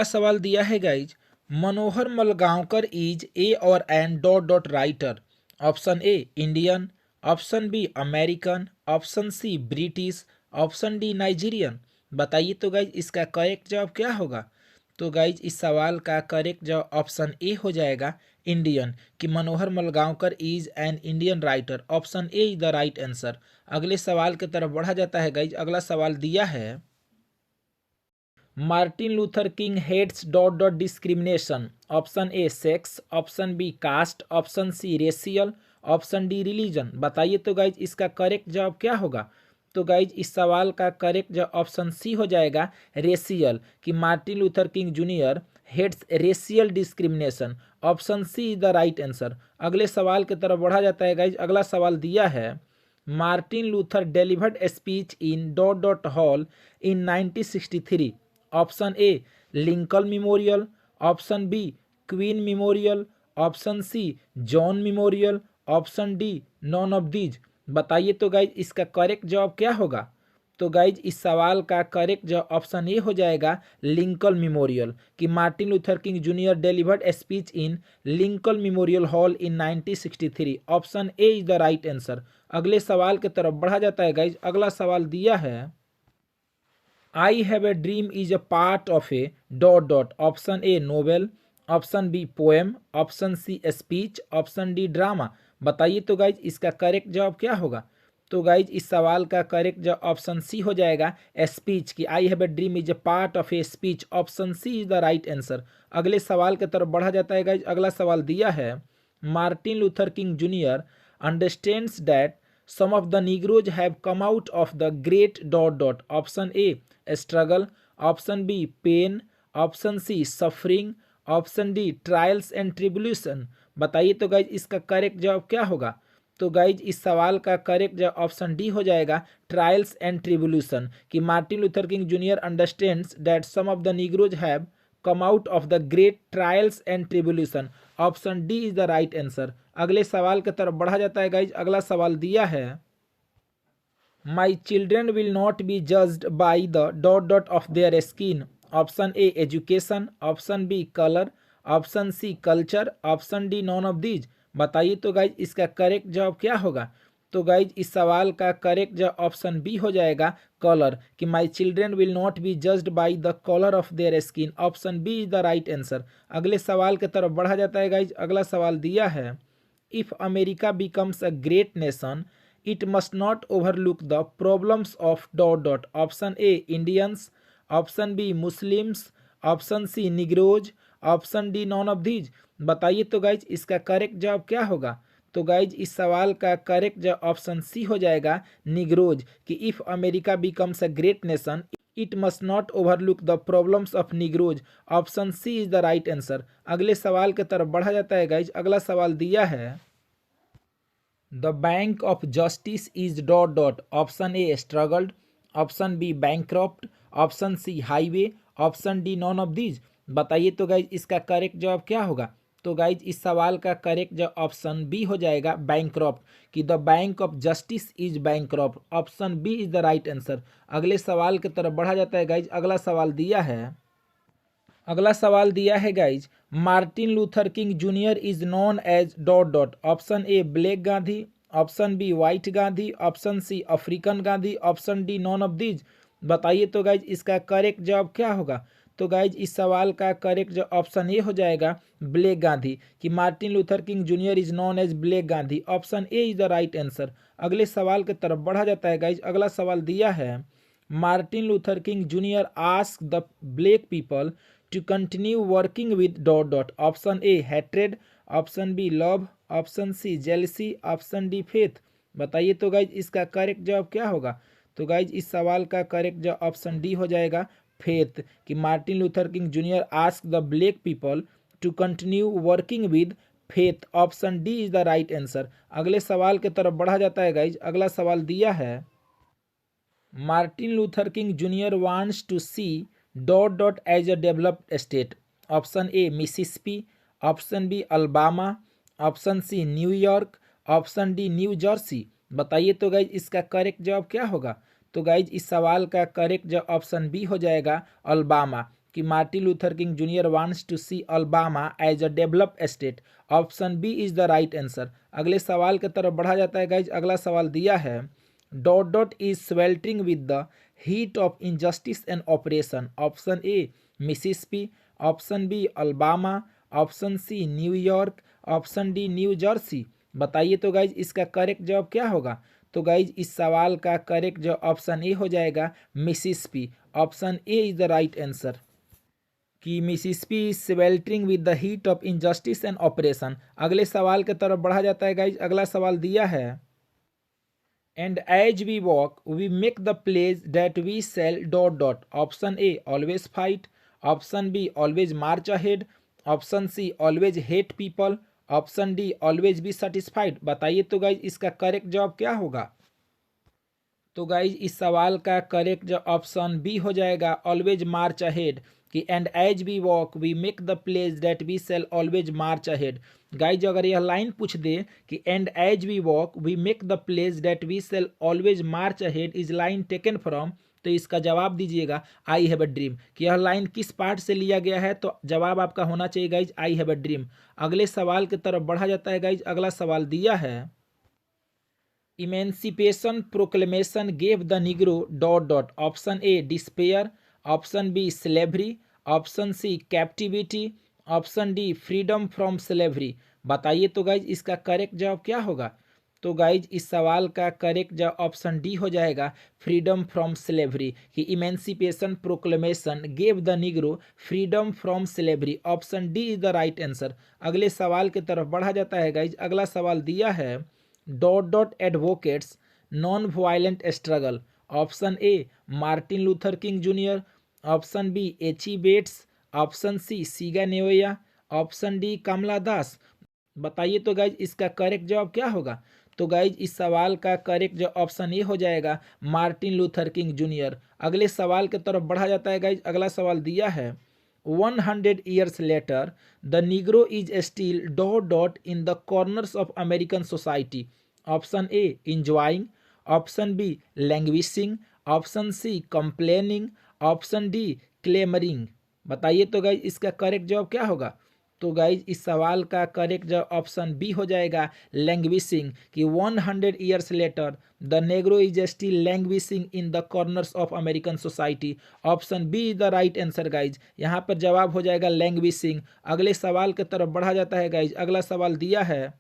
सवाल दिया है guys, Manohar Malgaonkar is a और an dot dot writer. Option A Indian, option B American, option C British, option D Nigerian. बताइए तो गाइज इसका करेक्ट जवाब क्या होगा। तो गाइज इस सवाल का करेक्ट जवाब ऑप्शन ए हो जाएगा, इंडियन, कि Manohar Malgaonkar is an Indian writer. Option A is the right answer. अगले सवाल की तरफ बढ़ा जाता है गाइज। अगला सवाल दिया है, Martin Luther King hates dot dot discrimination. Option A sex, option B caste, option C racial, option D religion. बताइए तो गाइज इसका करेक्ट जवाब क्या होगा। तो गाइज इस सवाल का करेक्ट जो ऑप्शन सी हो जाएगा रेशियल, कि Martin Luther King junior hates racial discrimination. Option C is the right answer. अगले सवाल की तरफ बढ़ा जाता है गाइज। अगला सवाल दिया है Martin Luther delivered a speech in dot dot hall in 1963। Option A Lincoln Memorial, option B queen memorial, option C John memorial, option D none of these. बताइए तो गाइज इसका करेक्ट जवाब क्या होगा। तो गाइज इस सवाल का करेक्ट जवाब ऑप्शन ए हो जाएगा लिंकन मेमोरियल, कि Martin Luther King junior delivered a speech in Lincoln memorial hall in 1963। Option A is the right answer. अगले सवाल की तरफ बढ़ा जाता है गाइज। अगला सवाल दिया है I have a dream is a part of a dot dot. Option A novel, option B poem, option C speech, option D drama. बताइए तो गाइज इसका करेक्ट जवाब क्या होगा। तो गाइज इस सवाल का करेक्ट जवाब ऑप्शन सी हो जाएगा स्पीच, की I have a dream is a part of a speech. Option C is the right answer. अगले सवाल की तरफ बढ़ा जाता है गाइज। अगला सवाल दिया है Martin Luther King Junior understands that some of the negroes have come out of the great dot dot। option A struggle, option B pain, option C suffering, option D trials and tribulation। बताइए तो गाइज इसका करेक्ट जवाब क्या होगा। तो गाइज इस सवाल का करेक्ट जवाब ऑप्शन डी हो जाएगा ट्रायल्स एंड ट्रिब्यूलेशन, कि Martin Luther King Junior understands that some of the Negroes have come out of the great trials and tribulation. Option D is the right answer. अगले सवाल की तरफ बढ़ा जाता है गाइज। अगला सवाल दिया है my children will not be judged by the dot dot of their skin. Option A education, option B colour, option C culture, option D none of these. बताइए तो गाइज इसका करेक्ट जवाब क्या होगा। तो गाइज इस सवाल का करेक्ट जवाब ऑप्शन बी हो जाएगा कलर, कि my children will not be judged by the colour of their skin. Option B is the right answer. अगले सवाल की तरफ बढ़ा जाता है गाइज। अगला सवाल दिया है if America becomes a great nation it must not overlook the problems of dot dot। option A Indians, option B Muslims, option C Negroes, option D none of these। बताइए तो गाइज इसका करेक्ट जवाब क्या होगा। तो गाइज इस सवाल का करेक्ट जवाब ऑप्शन सी हो जाएगा निग्रोज, कि if America becomes a great nation it must not overlook the problems of Negroes. Option C is the right answer. अगले सवाल की तरफ बढ़ा जाता है गाइज। अगला सवाल दिया है The bank of justice is dot dot। Option A struggled, option B bankrupt, option C highway, option D none of these. बताइए तो गाइज इसका करेक्ट जवाब क्या होगा। तो गाइज इस सवाल का करेक्ट जवाब ऑप्शन बी हो जाएगा बैंक्रप्ट, कि the bank of justice is bankrupt. Option B is the right answer. अगले सवाल की तरफ बढ़ा जाता है गाइज। अगला सवाल दिया है guys Martin Luther King junior is known as dot dot. Option A black Gandhi, option B white Gandhi, option C African Gandhi, option D none of these. बताइए तो गाइज इसका करेक्ट जवाब क्या होगा। तो गाइज इस सवाल का करेक्ट जवाब ऑप्शन ए हो जाएगा ब्लैक गांधी, कि Martin Luther King junior is known as black Gandhi. Option A is the right answer. अगले सवाल की तरफ बढ़ा जाता है गाइज। अगला सवाल दिया है Martin Luther King junior ask the black people to continue working with dot dot। Option A hatred, option B love, option C jealousy, option D faith। बताइए तो गाइज इसका करेक्ट जवाब क्या होगा। तो गाइज इस सवाल का करेक्ट जवाब ऑप्शन डी हो जाएगा फेथ, कि Martin Luther King junior ask the black people to continue working with faith. Option D is the right answer. अगले सवाल की तरफ बढ़ा जाता है गाइज। अगला सवाल दिया है Martin Luther King junior wants to see dot dot as a developed state. Option A Mississippi, option B Alabama, option C New York, option D New Jersey. बताइए तो गाइज इसका करेक्ट जवाब क्या होगा। तो गाइज इस सवाल का करेक्ट जवाब ऑप्शन बी हो जाएगा अल्बामा, कि Martin Luther King junior wants to see Alabama as a developed state. Option B is the right answer. अगले सवाल की तरफ बढ़ा जाता है गाइज। अगला सवाल दिया है dot dot is sweltering with the heat of injustice and oppression। Option A Mississippi, option B Alabama, option C New York, option D New Jersey. बताइए तो गाइज इसका करेक्ट जवाब क्या होगा। तो गाइज इस सवाल का करेक्ट जवाब ऑप्शन ए हो जाएगा Mississippi. Option A is the right answer, कि Mississippi is sweltering with the heat of injustice and operation. अगले सवाल की तरफ बढ़ा जाता है गाइज। अगला सवाल दिया है and as we walk we make the place that we shall dot dot. Option A always fight, option B always march ahead, option C always hate people, option D always be satisfied. बताइए तो गाइज इसका करेक्ट जवाब क्या होगा। तो गाइज इस सवाल का करेक्ट जो ऑप्शन बी हो जाएगा, ऑलवेज मार्च अहेड, कि and as we walk we make the place that we shall always march ahead. Guys अगर यह लाइन पूछ दे कि and as we walk we make the place that we shall always march ahead is line taken from, तो इसका जवाब दीजिएगा आई हैव अ ड्रीम, कि यह लाइन किस पार्ट से लिया गया है। तो जवाब आपका होना चाहिए guys I have a dream. अगले सवाल की तरफ बढ़ा जाता है गाइज। अगला सवाल दिया है, emancipation proclamation gave the Negro dot dot. Option A despair, option B slavery, option C captivity, option D freedom from slavery. बताइए तो गाइज इसका करेक्ट जवाब क्या होगा। तो गाइज इस सवाल का करेक्ट जवाब ऑप्शन डी हो जाएगा, फ्रीडम फ्रॉम स्लेवरी, कि emancipation proclamation gave the Negro freedom from slavery. Option D is the right answer. अगले सवाल की तरफ बढ़ा जाता है गाइज। अगला सवाल दिया है, dot dot advocates non violent struggle. Option A Martin Luther King junior, option B एची बेट्स, ऑप्शन सी सीगा नेवैया, ऑप्शन डी कमला दास। बताइए तो गाइज इसका करेक्ट जवाब क्या होगा। तो गाइज इस सवाल का करेक्ट जो ऑप्शन ए हो जाएगा, मार्टिन लूथर किंग जूनियर। अगले सवाल की तरफ बढ़ा जाता है गाइज। अगला सवाल दिया है, 100 years later the negro is still dot dot in the corners of American society. Option A enjoying, option B languishing, option C complaining, option D clamoring। बताइए तो गाइज इसका करेक्ट जवाब क्या होगा। तो गाइज इस सवाल का करेक्ट जवाब ऑप्शन बी हो जाएगा, लैंग्विशिंग, कि 100 years later the Negro is still languishing in the corners of American society. Option B is the right answer guys. यहाँ पर जवाब हो जाएगा लैंग्विशिंग। अगले सवाल की तरफ बढ़ा जाता है गाइज। अगला सवाल दिया है,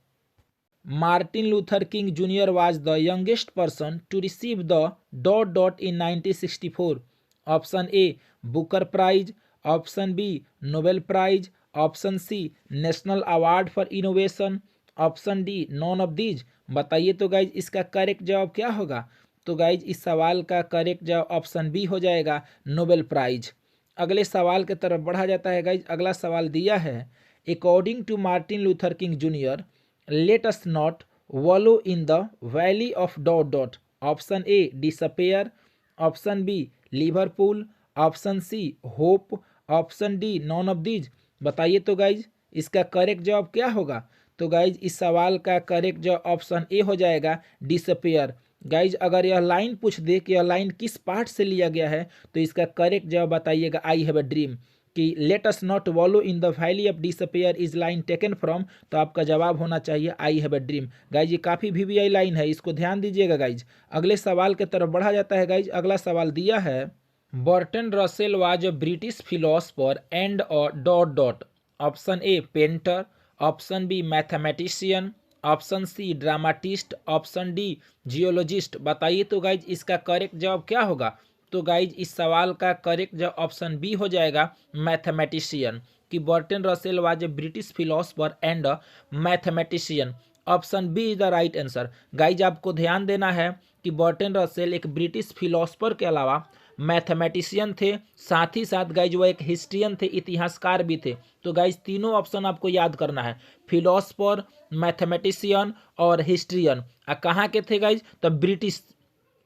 Martin Luther King junior was the youngest person to receive the dot dot in 1964। Option A Booker prize, option B Nobel prize, option C national award for innovation, option D none of these. बताइए तो गाइज इसका करेक्ट जवाब क्या होगा। तो गाइज इस सवाल का करेक्ट जवाब ऑप्शन बी हो जाएगा, नोबेल प्राइज। अगले सवाल की तरफ बढ़ा जाता है गाइज। अगला सवाल दिया है, according to Martin Luther King junior let us not wallow in the valley of dot dot। Option A disappear, option B Liverpool, option C hope, option D none of these. बताइए तो गाइज इसका करेक्ट जवाब क्या होगा। तो गाइज इस सवाल का करेक्ट जवाब ऑप्शन ए हो जाएगा, डिसअपेयर। गाइज अगर यह लाइन पूछ दे कि यह लाइन किस पार्ट से लिया गया है, तो इसका करेक्ट जवाब बताइएगा आई हैव अ ड्रीम, कि let us not wallow in the valley of disappear is line taken from. तो आपका जवाब होना चाहिए I have a dream. Guys ये काफ़ी वीवीआई लाइन है, इसको ध्यान दीजिएगा गाइज। अगले सवाल की तरफ बढ़ा जाता है गाइज। अगला सवाल दिया है, Burton Russell was a British philosopher and a dot dot. Option A painter, option B mathematician, option C dramatist, option D geologist. बताइए तो गाइज इसका करेक्ट जवाब क्या होगा। तो गाइज इस सवाल का करेक्ट जवाब ऑप्शन बी हो जाएगा, मैथमेटिशियन, कि Burton Russell was a British philosopher and a mathematician. Option B is the right answer. Guys आपको ध्यान देना है कि बर्टन रसेल एक ब्रिटिश फिलोसफर के अलावा मैथमेटिशियन थे, साथ ही साथ गाइज वो एक हिस्ट्रियन थे, इतिहासकार भी थे। तो गाइज तीनों ऑप्शन आपको याद करना है, फिलोसफर, मैथमेटिशियन और हिस्ट्रियन। कहाँ के थे गाइज, तो ब्रिटिश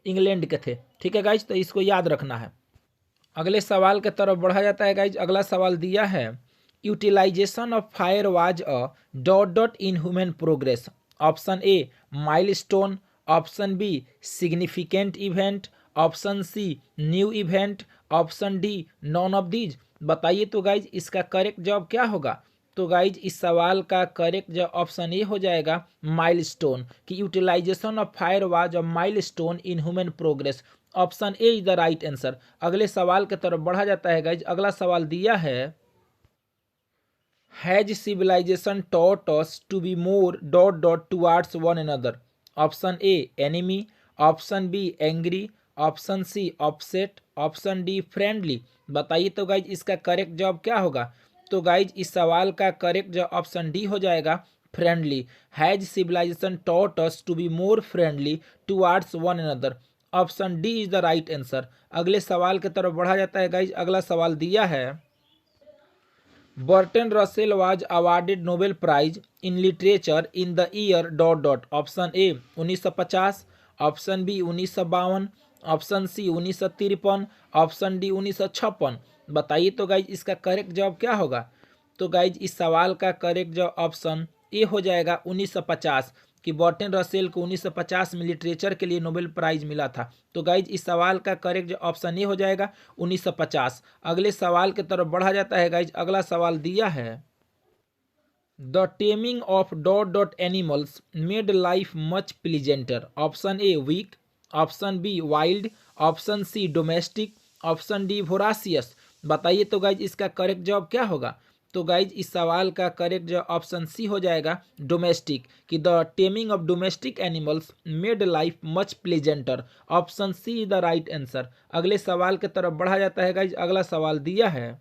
इंग्लैंड के थे। ठीक है गाइज, तो इसको याद रखना है। अगले सवाल की तरफ बढ़ा जाता है गाइज। अगला सवाल दिया है, utilization of fire was a dot dot in human progress. Option A milestone, option B significant event, option C new event, option D none of these. बताइए तो गाइज इसका करेक्ट जवाब क्या होगा। तो गाइज इस सवाल का करेक्ट जवाब ऑप्शन ए हो जाएगा, माइलस्टोन, कि utilization of fire was a milestone in human progress. Option A is the right answer. अगले सवाल की तरफ बढ़ा जाता है गाइज। अगला सवाल दिया है, has civilization taught us to be more dot dot towards one another। Option A enemy, option B angry, option C offset, option D friendly. बताइए तो गाइज इसका करेक्ट जवाब क्या होगा। तो गाइज इस सवाल का करेक्ट जवाब ऑप्शन डी हो जाएगा, friendly, has civilization taught us to be more friendly towards one another. Option D is the right answer. अगले सवाल की तरफ बढ़ा जाता है गाइज। अगला सवाल दिया है, Burton Russell was awarded Nobel prize in literature in the year dot dot. Option A 1950, option B 1952, option C 1953, option D 1956। बताइए तो गाइज इसका करेक्ट जवाब क्या होगा। तो गाइज इस सवाल का करेक्ट जवाब ऑप्शन ए हो जाएगा 1950, कि बर्टन रसेल को 1950 में लिटरेचर के लिए नोबेल प्राइज मिला था। तो गाइज इस सवाल का करेक्ट ऑप्शन ए हो जाएगा 1950। अगले सवाल की तरफ बढ़ा जाता है गाइज। अगला सवाल दिया है, the taming of dot dot animals made life much pleasanter. Option A weak, option B wild, option C domestic, option D voracious. बताइए तो गाइज इसका करेक्ट जवाब क्या होगा। तो गाइज इस सवाल का करेक्ट जवाब ऑप्शन सी हो जाएगा डोमेस्टिक, कि the taming of domestic animals made life much pleasanter. Option C is the right answer. अगले सवाल की तरफ बढ़ा जाता है गाइज। अगला सवाल दिया है,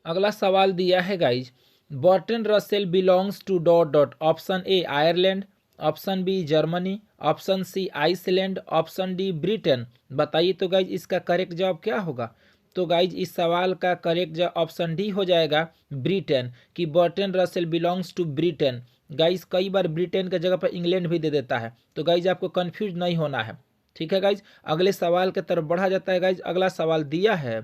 अगला सवाल दिया है guys, Burton Russell belongs to dot dot. Option A Ireland, option B Germany, option C Iceland, option D Britain. बताइए तो गाइज इसका करेक्ट जवाब क्या होगा। तो गाइज इस सवाल का करेक्ट जवाब ऑप्शन डी हो जाएगा ब्रिटेन, कि Burton Russell belongs to Britain. Guys कई बार ब्रिटेन के जगह पर इंग्लैंड भी दे देता है, तो गाइज आपको कंफ्यूज नहीं होना है। ठीक है गाइज। अगले सवाल की तरफ बढ़ा जाता है गाइज। अगला सवाल दिया है,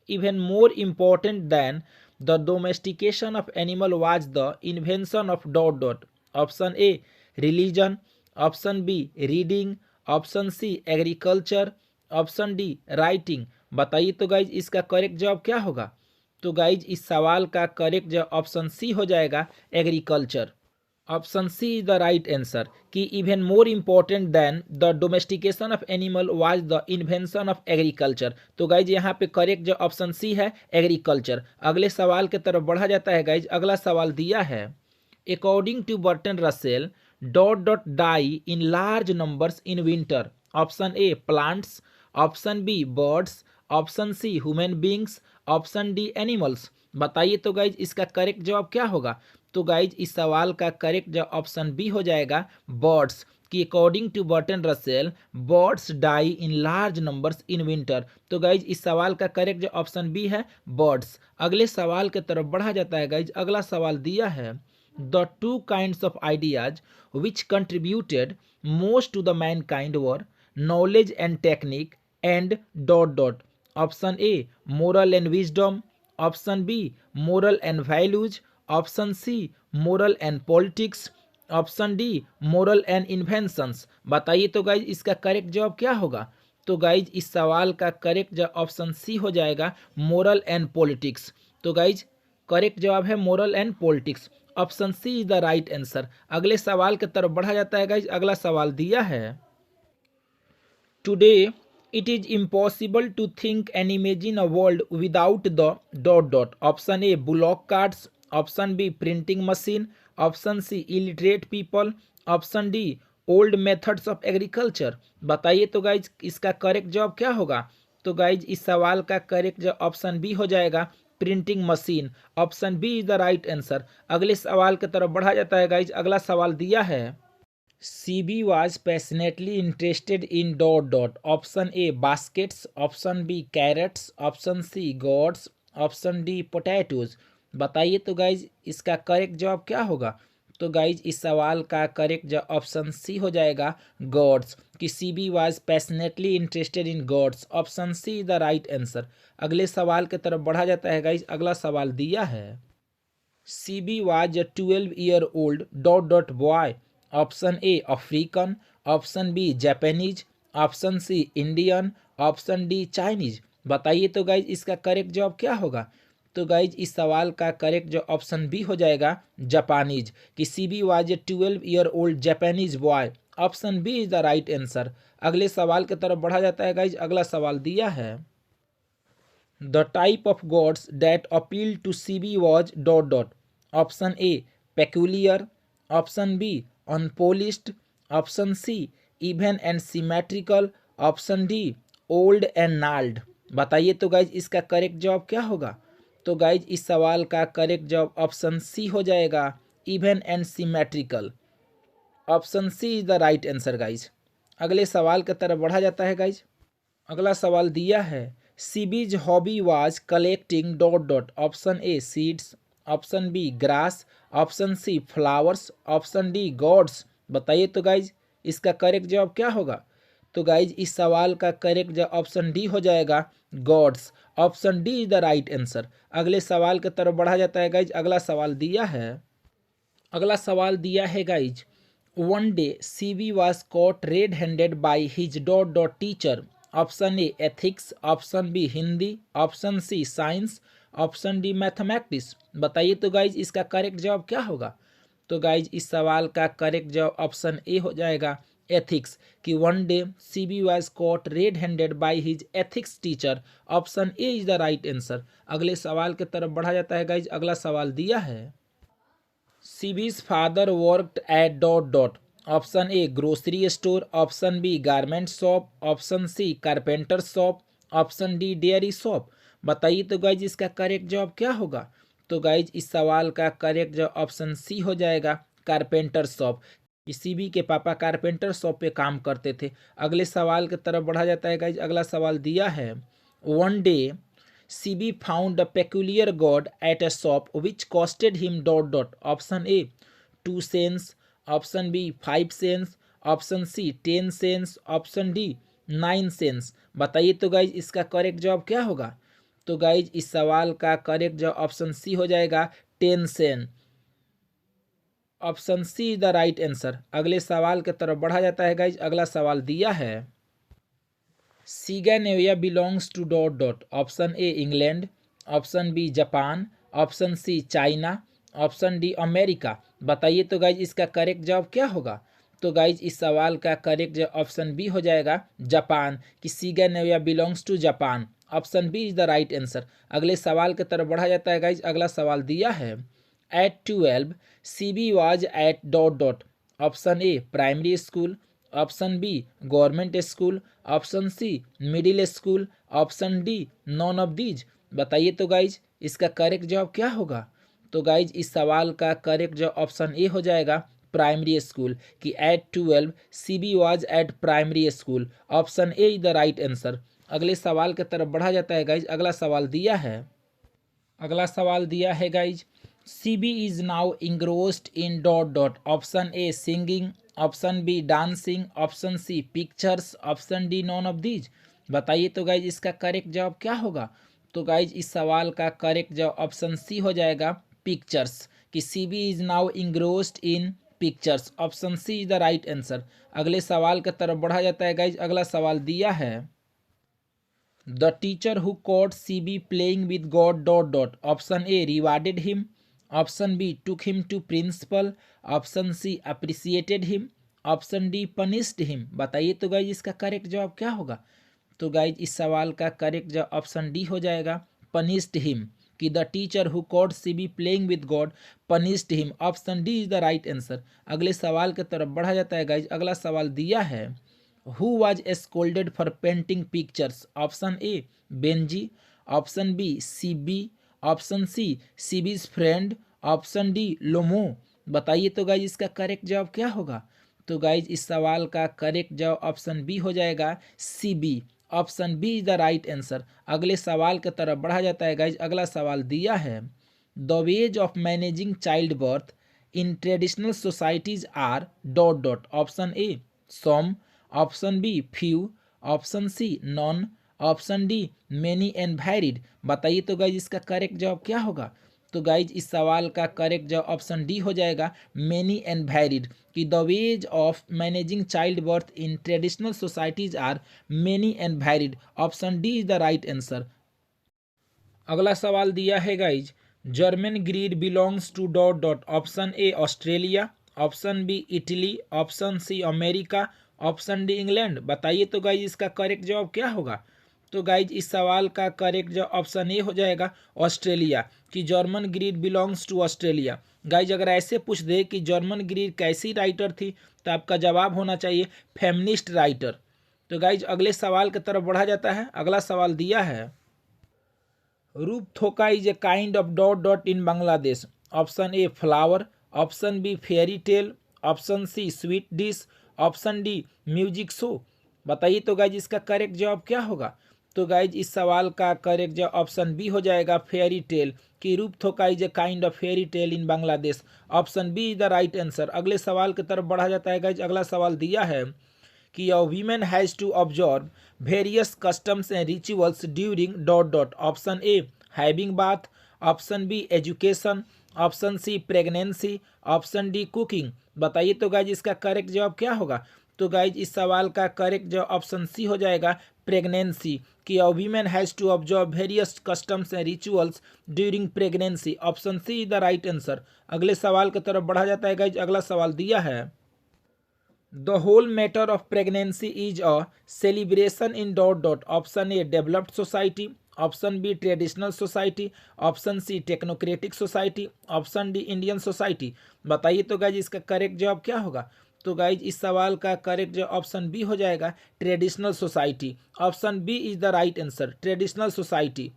even more important than the domestication of animal was the invention of dot dot. Option A religion, option B reading, option C agriculture, option D writing. बताइए तो गाइज इसका करेक्ट जवाब क्या होगा। तो गाइज इस सवाल का करेक्ट जवाब ऑप्शन सी हो जाएगा agriculture. Option C is the right answer, कि even more important than the domestication of animal was the invention of agriculture. तो गाइज यहाँ पे करेक्ट जो ऑप्शन सी है एग्रीकल्चर। अगले सवाल की तरफ बढ़ा जाता है गाइज। अगला सवाल दिया है, according to Burton Russell dot dot die in large numbers in winter. Option A plants, option B birds, option C human beings, option D animals. बताइए तो गाइज इसका करेक्ट जवाब क्या होगा। तो गाइज इस सवाल का करेक्ट जवाब ऑप्शन बी हो जाएगा बर्ड्स, कि according to Burton Russell birds die in large numbers in winter. तो गाइज इस सवाल का करेक्ट जो ऑप्शन बी है बर्ड्स। अगले सवाल की तरफ बढ़ा जाता है गाइज। अगला सवाल दिया है, the two kinds of ideas which contributed most to the mankind were knowledge and technique and dot dot. Option A moral and wisdom, option B moral and values, option C moral and politics, option D moral and inventions. बताइए तो गाइज इसका करेक्ट जवाब क्या होगा। तो गाइज इस सवाल का करेक्ट जवाब ऑप्शन सी हो जाएगा मोरल एंड पॉलिटिक्स। तो गाइज करेक्ट जवाब है moral and politics. Option C is the right answer. अगले सवाल की तरफ बढ़ा जाता है गाइज। अगला सवाल दिया है, today it is impossible to think and imagine a world without the dot dot. Option A bullock carts, option B printing machine, option C illiterate people, option D old methods of agriculture। बताइए तो गाइज इसका करेक्ट जवाब क्या होगा। तो गाइज इस सवाल का करेक्ट जवाब ऑप्शन बी हो जाएगा printing machine. Option B is the right answer. अगले सवाल की तरफ बढ़ा जाता है गाइज। अगला सवाल दिया है, CB was passionately interested in dot dot. Option A baskets, option B carrots, option C gourds, option D potatoes. बताइए तो गाइज इसका करेक्ट जवाब क्या होगा। तो गाइज इस सवाल का करेक्ट जवाब ऑप्शन सी हो जाएगा गॉड्स, कि CB was passionately interested in gods। Option C is the right answer. अगले सवाल की तरफ बढ़ा जाता है गाइज। अगला सवाल दिया है, CB was a 12-year-old dot dot boy। Option A African, option B Japanese, option C Indian, option D Chinese. बताइए तो गाइज इसका करेक्ट जवाब क्या होगा। तो गाइज इस सवाल का करेक्ट जो ऑप्शन बी हो जाएगा जापानीज, कि CB was a 12-year-old Japanese boy. Option B is the right answer. अगले सवाल की तरफ बढ़ा जाता है गाइज। अगला सवाल दिया है, the type of gods that appeal to CB was dot dot. Option A peculiar, option B unpolished, option C even and symmetrical, option D old and gnarled. बताइए तो गाइज इसका करेक्ट जवाब क्या होगा। तो गाइज इस सवाल का करेक्ट जवाब ऑप्शन सी हो जाएगा even and symmetrical. Option C is the right answer guys. अगले सवाल की तरफ बढ़ा जाता है गाइज। अगला सवाल दिया है CB's hobby was collecting dot dot. Option A seeds, option B grass, option C flowers, option D gods. बताइए तो गाइज इसका करेक्ट जवाब क्या होगा। तो गाइज इस सवाल का करेक्ट जवाब ऑप्शन डी हो जाएगा gods. Option D is the right answer. अगले सवाल की तरफ बढ़ा जाता है गाइज। अगला सवाल दिया है guys one day CB was caught red handed by his dot dot teacher. Option A ethics, option B Hindi, option C science, option D mathematics. बताइए तो गाइज इसका करेक्ट जवाब क्या होगा। तो गाइज इस सवाल का करेक्ट जवाब ऑप्शन ए हो जाएगा एथिक्स, कि one day CB was caught red handed by his ethics teacher. Option A is the right answer. अगले सवाल की तरफ बढ़ा जाता है गाइज। अगला सवाल दिया है CB's father worked at dot dot. Option A grocery store, option B garment shop, option C carpenter shop, option D dairy shop. बताइए तो गाइज इसका करेक्ट जवाब क्या होगा। तो गाइज इस सवाल का करेक्ट जवाब ऑप्शन सी हो जाएगा कारपेंटर शॉप। सीबी के पापा कारपेंटर शॉप पे काम करते थे। अगले सवाल की तरफ बढ़ा जाता है गाइज। अगला सवाल दिया है one day CB found a peculiar god at a shop which costed him dot dot. Option A 2 cents, option B 5 cents, option C 10 cents, option D 9 cents। बताइए तो गाइज इसका करेक्ट जवाब क्या होगा। तो गाइज इस सवाल का करेक्ट जवाब ऑप्शन सी हो जाएगा 10 cents। Option C the right answer. अगले सवाल की तरफ बढ़ा जाता है गाइज। अगला सवाल दिया है Scandinavia belongs to dot dot. Option A England, option B Japan, option C China, option D America. बताइए तो गाइज इसका करेक्ट जवाब क्या होगा। तो गाइज इस सवाल का करेक्ट जवाब ऑप्शन बी हो जाएगा जापान, कि Scandinavia belongs to Japan. Option B is the right answer. अगले सवाल की तरफ बढ़ा जाता है गाइज। अगला सवाल दिया है at 12 CB was at dot dot. Option A primary school, option B government school, option C middle school, option D none of these. बताइए तो गाइज इसका करेक्ट जवाब क्या होगा। तो गाइज इस सवाल का करेक्ट जवाब ऑप्शन ए हो जाएगा प्राइमरी स्कूल, कि at 12 CB was at primary school. Option A is the right answer. अगले सवाल की तरफ बढ़ा जाता है गाइज। अगला सवाल दिया है guys CB is now engrossed in dot dot. Option A singing, option B dancing, option C pictures, option D none of these. बताइए तो गाइज इसका करेक्ट जवाब क्या होगा। तो गाइज इस सवाल का करेक्ट जवाब ऑप्शन सी हो जाएगा पिक्चर्स, कि CB is now engrossed in pictures. Option C is the right answer. अगले सवाल की तरफ बढ़ा जाता है गाइज। अगला सवाल दिया है the teacher who caught CB playing with god dot dot. Option A rewarded him, option B took him to principal, option C appreciated him, option D punished him. बताइए तो गाइज इसका करेक्ट जवाब क्या होगा। तो गाइज इस सवाल का करेक्ट जवाब ऑप्शन डी हो जाएगा पनिश्ड हिम, कि the teacher who caught CB playing with god punished him. Option D is the right answer. अगले सवाल की तरफ बढ़ा जाता है गाइज। अगला सवाल दिया है who was scolded for painting pictures. Option A Benji, option B CB, option C CB's friend, option D Lomo. बताइए तो गाइज इसका करेक्ट जवाब क्या होगा। तो गाइज इस सवाल का करेक्ट जवाब ऑप्शन बी हो जाएगा CB। Option B is the right answer. अगले सवाल की तरफ बढ़ा जाता है गाइज। अगला सवाल दिया है the ways of managing child birth in traditional societies are dot dot. Option A some, option B few, option C none, option D many and varied. बताइए तो गाइज इसका करेक्ट जवाब क्या होगा। तो गाइज इस सवाल का करेक्ट जवाब ऑप्शन डी हो जाएगा मेनी एंड वैरिड, कि the ways of managing child birth in traditional societies are many and varied. Option D is the right answer. अगला सवाल दिया है guys Germaine Greer belongs to dot dot. Option A Australia, option B Italy, option C America, option D England. बताइए तो गाइज इसका करेक्ट जवाब क्या होगा। तो गाइज इस सवाल का करेक्ट जवाब ऑप्शन ए हो जाएगा ऑस्ट्रेलिया, कि Germaine Greer belongs to Australia. Guys अगर ऐसे पूछ दे कि जर्मन ग्रीड कैसी राइटर थी तो आपका जवाब होना चाहिए फेमिनिस्ट राइटर। तो गाइज अगले सवाल की तरफ बढ़ा जाता है। अगला सवाल दिया है Rupkotha is a kind of dot dot in Bangladesh. Option A flower, option B fairy tale, option C sweet dish, option D music show. बताइए तो गाइज इसका करेक्ट जवाब क्या होगा। तो गाइज इस सवाल का करेक्ट जवाब ऑप्शन बी हो जाएगा, फेयरी टेल। की Rupkotha is a kind of fairy tale in Bangladesh. Option B is the right answer. अगले सवाल की तरफ बढ़ा जाता है गाइज। अगला सवाल दिया है कि a women has to observe various customs and rituals during dot dot. Option A having bath, option B education, option C pregnancy, option D cooking. बताइए तो गाइज इसका करेक्ट जवाब क्या होगा। तो गाइज इस सवाल का करेक्ट जवाब ऑप्शन सी हो जाएगा, प्रेगनेंसी। कि a women has to observe various customs and rituals during pregnancy. Option C is the right answer. अगले सवाल की तरफ बढ़ा जाता है गाइज। अगला सवाल दिया है the whole matter of pregnancy is a celebration in dot dot. Option A developed society, option B traditional society, option C technocratic society, option D Indian society. बताइए तो गाइज इसका करेक्ट जवाब क्या होगा। तो गाइज इस सवाल का करेक्ट जवाब ऑप्शन बी हो जाएगा, traditional society. Option B is the right answer, traditional society.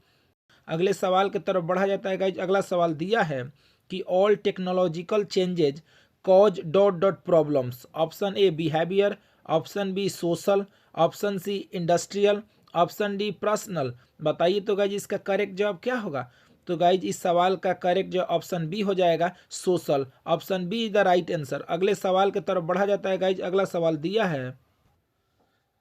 अगले सवाल की तरफ बढ़ा जाता है गाइज। अगला सवाल दिया है कि all technological changes cause dot dot problems. Option A behaviour, option B social, option C industrial, option D personal. बताइए तो गाइज इसका करेक्ट जवाब क्या होगा। तो गाइज इस सवाल का करेक्ट जवाब ऑप्शन बी हो जाएगा, social. Option B is the right answer. अगले सवाल की तरफ बढ़ा जाता है गाइज। अगला सवाल दिया है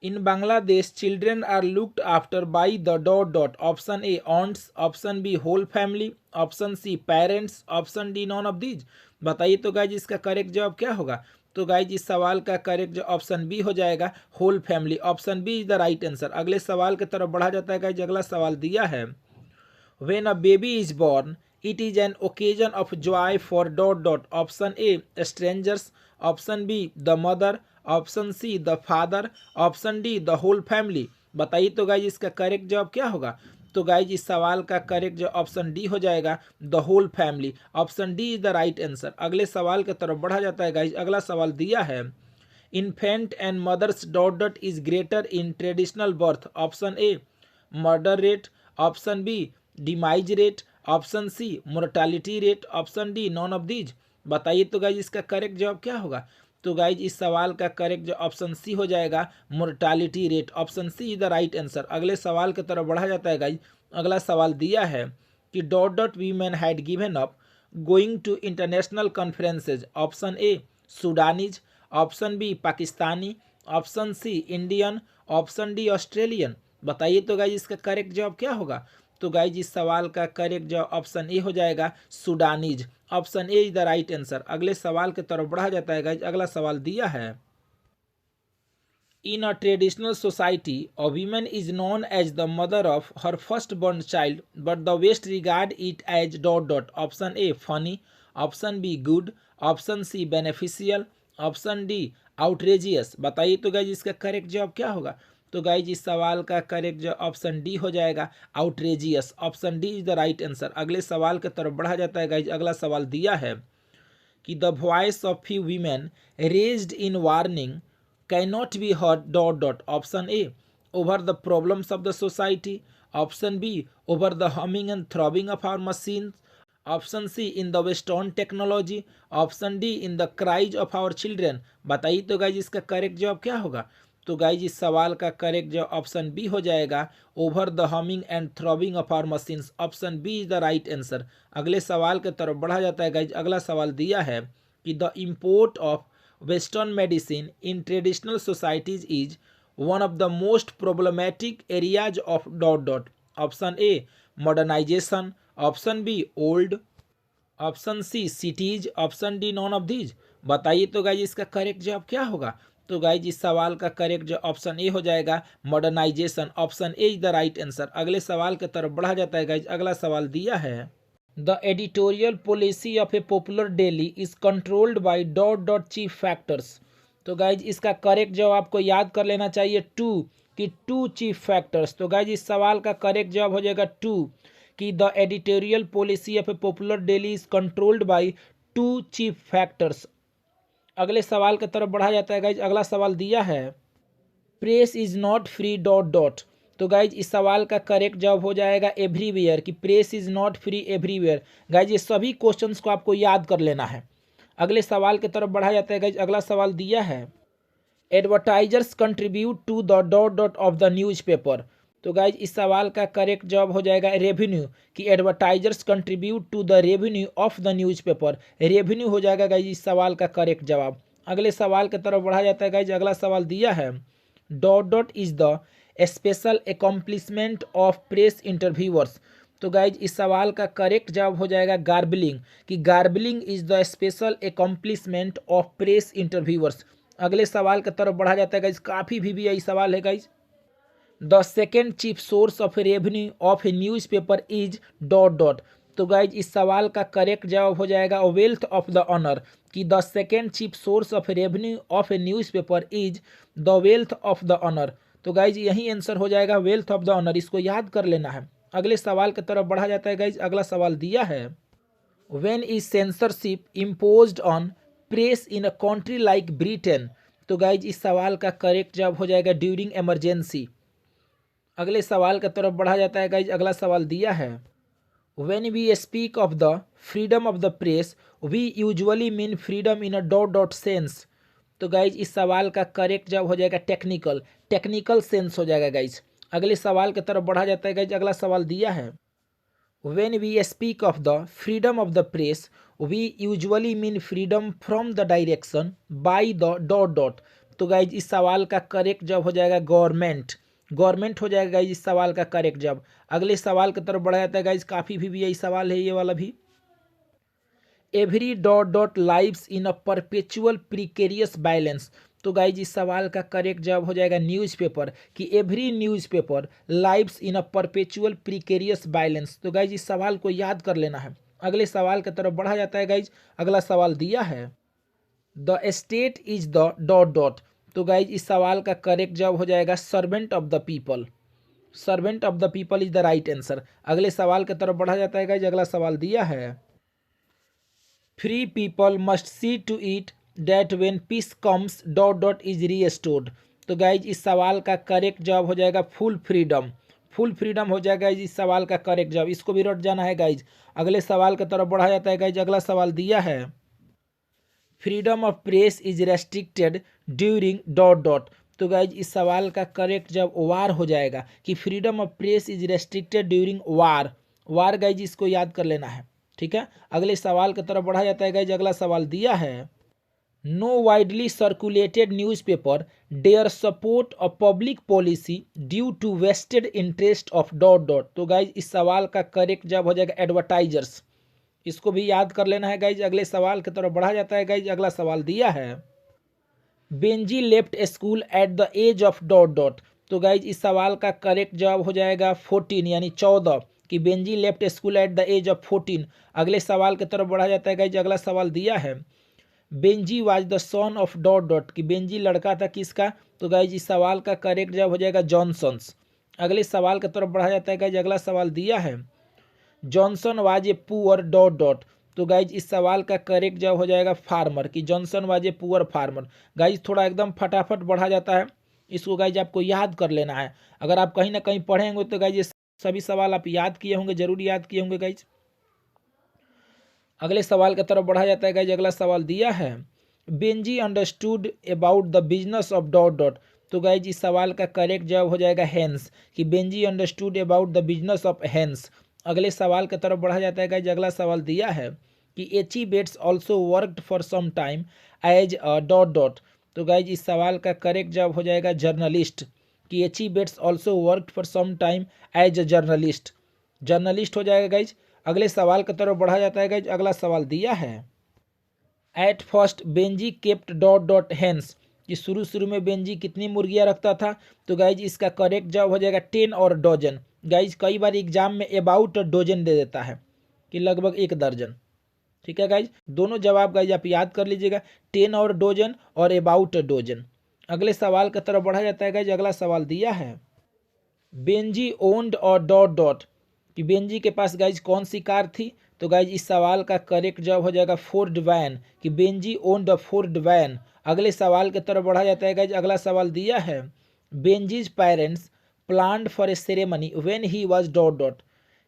in Bangladesh children are looked after by the dot dot. Option A aunts, option B whole family, option C parents, option D none of these. बताइए तो गाइज इसका करेक्ट जवाब क्या होगा। तो गाइज इस सवाल का करेक्ट जवाब ऑप्शन बी हो जाएगा, whole family. Option B is the right answer. अगले सवाल की तरफ बढ़ा जाता है गाइज। अगला सवाल दिया है when a baby is born it is an occasion of joy for dot dot. Option A strangers, option B the mother, option C the father, option D the whole family. बताइए तो गाइज इसका करेक्ट जवाब क्या होगा। तो गाइज इस सवाल का करेक्ट जवाब ऑप्शन डी हो जाएगा, the whole family. Option D is the right answer. अगले सवाल की तरफ बढ़ा जाता है गाइज। अगला सवाल दिया है infant and mothers dot dot is greater in traditional birth. Option A murder rate, option B demise rate, option C mortality rate, option D none of these. बताइए तो गाइज इसका करेक्ट जवाब क्या होगा। तो गाइज इस सवाल का करेक्ट जवाब ऑप्शन सी हो जाएगा, mortality rate. Option C is the right answer. अगले सवाल की तरफ बढ़ा जाता है गाइज। अगला सवाल दिया है कि dot dot women had given up going to international conferences. Option A Sudanese, option B Pakistani, option C Indian, option D Australian. बताइए तो गाइज इसका करेक्ट जवाब क्या होगा। तो गाइज इस सवाल का करेक्ट जवाब ऑप्शन ए हो जाएगा, Sudanese. Option A is the right answer. अगले सवाल की तरफ बढ़ा जाता है गाइज। अगला सवाल दिया है in a traditional society a women is known as the mother of her first born child but the west regard it as dot dot. Option A funny, option B good, option C beneficial, option D outrageous. बताइए तो गाइज इसका करेक्ट जवाब क्या होगा। तो गाइज इस सवाल का करेक्ट जवाब ऑप्शन डी हो जाएगा, outrageous. Option D is the right answer. अगले सवाल की तरफ बढ़ा जाता है गाइज। अगला सवाल दिया है कि the voice of few women raised in warning can not be heard dot dot. Option A over the problems of the society, option B over the humming and throbbing of our machine, option C in the western technology, option D in the cries of our children. बताइए तो गाइज इसका करेक्ट जवाब क्या होगा। तो गाइज इस सवाल का करेक्ट जवाब ऑप्शन बी हो जाएगा, over the humming and throbbing of our machines. Option B is the right answer. अगले सवाल की तरफ बढ़ा जाता है गाइज। अगला सवाल दिया है कि the import of western medicine in traditional societies is one of the most problematic areas of dot dot. Option A modernisation, option B old, option C cities, option D none of these. बताइए तो गाइज इसका करेक्ट जवाब क्या होगा। तो गाइज इस सवाल का करेक्ट जवाब ऑप्शन ए हो जाएगा, modernisation. Option A is the right answer. अगले सवाल की तरफ बढ़ा जाता है गाइज। अगला सवाल दिया है the editorial policy of A popular daily is controlled by dot dot chief factors. तो गाइज इसका करेक्ट जवाब आपको याद कर लेना चाहिए टू, कि टू चीफ फैक्टर्स। तो गाइज इस सवाल का करेक्ट जवाब हो जाएगा टू, कि the editorial policy of A popular daily is controlled by two chief factors. अगले सवाल की तरफ बढ़ा जाता है गाइज। अगला सवाल दिया है press is not free dot dot. तो गाइज इस सवाल का करेक्ट जवाब हो जाएगा एवरीवेयर, कि press is not free everywhere. Guys ये सभी क्वेश्चंस को आपको याद कर लेना है। अगले सवाल की तरफ बढ़ा जाता है गाइज। अगला सवाल दिया है advertisers contribute to the dot dot of the newspaper. तो गाइज इस सवाल का करेक्ट जवाब हो जाएगा रेवेन्यू, कि advertisers contribute to the revenue of the newspaper. Revenue हो जाएगा गाइज इस सवाल का करेक्ट जवाब। अगले सवाल की तरफ बढ़ा जाता है गाइज। अगला सवाल दिया है dot dot is the special accomplishment of press interviewers. तो गाइज इस सवाल का करेक्ट जवाब हो जाएगा गार्बलिंग, कि garbling is the special accomplishment of press interviewers. अगले सवाल की तरफ बढ़ा जाता है गाइज। काफ़ी VVI सवाल है guys. The second chief source of revenue of a newspaper is dot dot. तो गाइज इस सवाल का करेक्ट जवाब हो जाएगा वेल्थ ऑफ द ऑनर, कि the second chief source of revenue of a newspaper is the wealth of the owner. तो गाइज यही आंसर हो जाएगा वेल्थ ऑफ द ऑनर, इसको याद कर लेना है। अगले सवाल की तरफ बढ़ा जाता है गाइज। अगला सवाल दिया है when is censorship imposed on press in a country like Britain. तो गाइज इस सवाल का करेक्ट जवाब हो जाएगा ड्यूरिंग इमरजेंसी। अगले सवाल की तरफ बढ़ा जाता है गाइज। अगला सवाल दिया है when we speak of the freedom of the press we usually mean freedom in a dot dot sense. तो गाइज इस सवाल का करेक्ट जवाब हो जाएगा टेक्निकल, टेक्निकल सेंस हो जाएगा गाइज। अगले सवाल की तरफ बढ़ा जाता है गाइज। अगला सवाल दिया है when we speak of the freedom of the press we usually mean freedom from the direction by the dot dot। तो गाइज इस सवाल का करेक्ट जवाब हो जाएगा गवर्नमेंट, गवर्नमेंट हो जाएगा गाइज इस सवाल का करेक्ट जवाब। अगले सवाल की तरफ बढ़ा जाता है गाइज। काफ़ी VVI सवाल है ये वाला भी। Every dot dot lives in a perpetual precarious balance. तो गाइज इस सवाल का करेक्ट जवाब हो जाएगा न्यूज़पेपर, कि every newspaper lives in a perpetual precarious balance. तो गाइज इस सवाल को याद कर लेना है। अगले सवाल की तरफ बढ़ा जाता है गाइज। अगला सवाल दिया है the state is the dot dot. तो गाइज इस सवाल का करेक्ट जवाब हो जाएगा servant of the people, servant of the people is the right answer. अगले सवाल की तरफ बढ़ा जाता है गाइज। अगला सवाल दिया है free people must see to it that when peace comes dot dot is restored. तो गाइज इस सवाल का करेक्ट जवाब हो जाएगा फुल फ्रीडम, फुल फ्रीडम हो जाएगा इस सवाल का करेक्ट जवाब। इसको भी रट जाना है गाइज। अगले सवाल की तरफ बढ़ा जाता है गाइज। अगला सवाल दिया है freedom of press is restricted during dot dot. तो गाइज इस सवाल का करेक्ट जवाब वार हो जाएगा, कि freedom of press is restricted during war. War guys इसको याद कर लेना है, ठीक है। अगले सवाल की तरफ बढ़ा जाता है गाइज। अगला सवाल दिया है no widely circulated newspaper dare support a public policy due to vested interest of dot dot. तो गाइज इस सवाल का करेक्ट जवाब हो जाएगा एडवर्टाइजर्स, इसको भी याद कर लेना है गाइज। अगले सवाल की तरफ बढ़ा जाता है गाइज। अगला सवाल दिया है Benjy left school at the age of dot dot. तो गाइज इस सवाल का करेक्ट जवाब हो जाएगा 14 यानी 14, कि Benjy left school at the age of 14। अगले सवाल की तरफ बढ़ा जाता है गाइज। अगला सवाल दिया है Benji was the son of dot dot, कि बेंजी लड़का था किसका। तो गाइज इस सवाल का करेक्ट जवाब हो जाएगा जॉनसन्स। अगले सवाल की तरफ बढ़ा जाता है गाइज। अगला सवाल दिया है Johnson was a poor dot dot. तो गाइज इस सवाल का करेक्ट जवाब हो जाएगा फार्मर, कि Johnson was a poor farmer. Guys थोड़ा एकदम फटाफट बढ़ा जाता है, इसको गाइज आपको याद कर लेना है। अगर आप कहीं ना कहीं पढ़े होंगे तो गाइज ये सभी सवाल आप याद किए होंगे, जरूर याद किए होंगे गाइज। अगले सवाल की तरफ बढ़ा जाता है गाइज। अगला सवाल दिया है Benjy understood about the business of dot dot. तो गाइज इस सवाल का करेक्ट जवाब हो जाएगा हैंस, कि Benjy understood about the business of Hans. अगले सवाल की तरफ बढ़ा जाता है गाइज। अगला सवाल दिया है कि H E Bates also worked for some time as a dot dot. तो गाइज इस सवाल का करेक्ट जवाब हो जाएगा जर्नलिस्ट, कि H E Bates also worked for some time as a journalist, journalist हो जाएगा गाइज। अगले सवाल की तरफ बढ़ा जाता है गाइज। अगला सवाल दिया है at first Benjy kept dot dot Hans, कि शुरू में बेंजी कितनी मुर्गियां रखता था। तो गाइज इसका करेक्ट जवाब हो जाएगा 10 और डोजन। गाइज कई बार एग्जाम में अबाउट डोजन दे देता है, कि लगभग 1 दर्जन, ठीक है गाइज। दोनों जवाब गाइज आप याद कर लीजिएगा, 10 और डोजन और अबाउट डोजन। अगले सवाल की तरफ बढ़ा जाता है गाइज। अगला सवाल दिया है बेंजी ओन्ड और डॉट डॉट, कि बेंजी के पास गाइज कौन सी कार थी। तो गाइज इस सवाल का करेक्ट जवाब हो जाएगा फोर्ड वैन, कि Benjy owned the Ford van. अगले सवाल की तरफ बढ़ा जाता है गाइज। अगला सवाल दिया है Benji's parents planned for a ceremony when he was dot dot,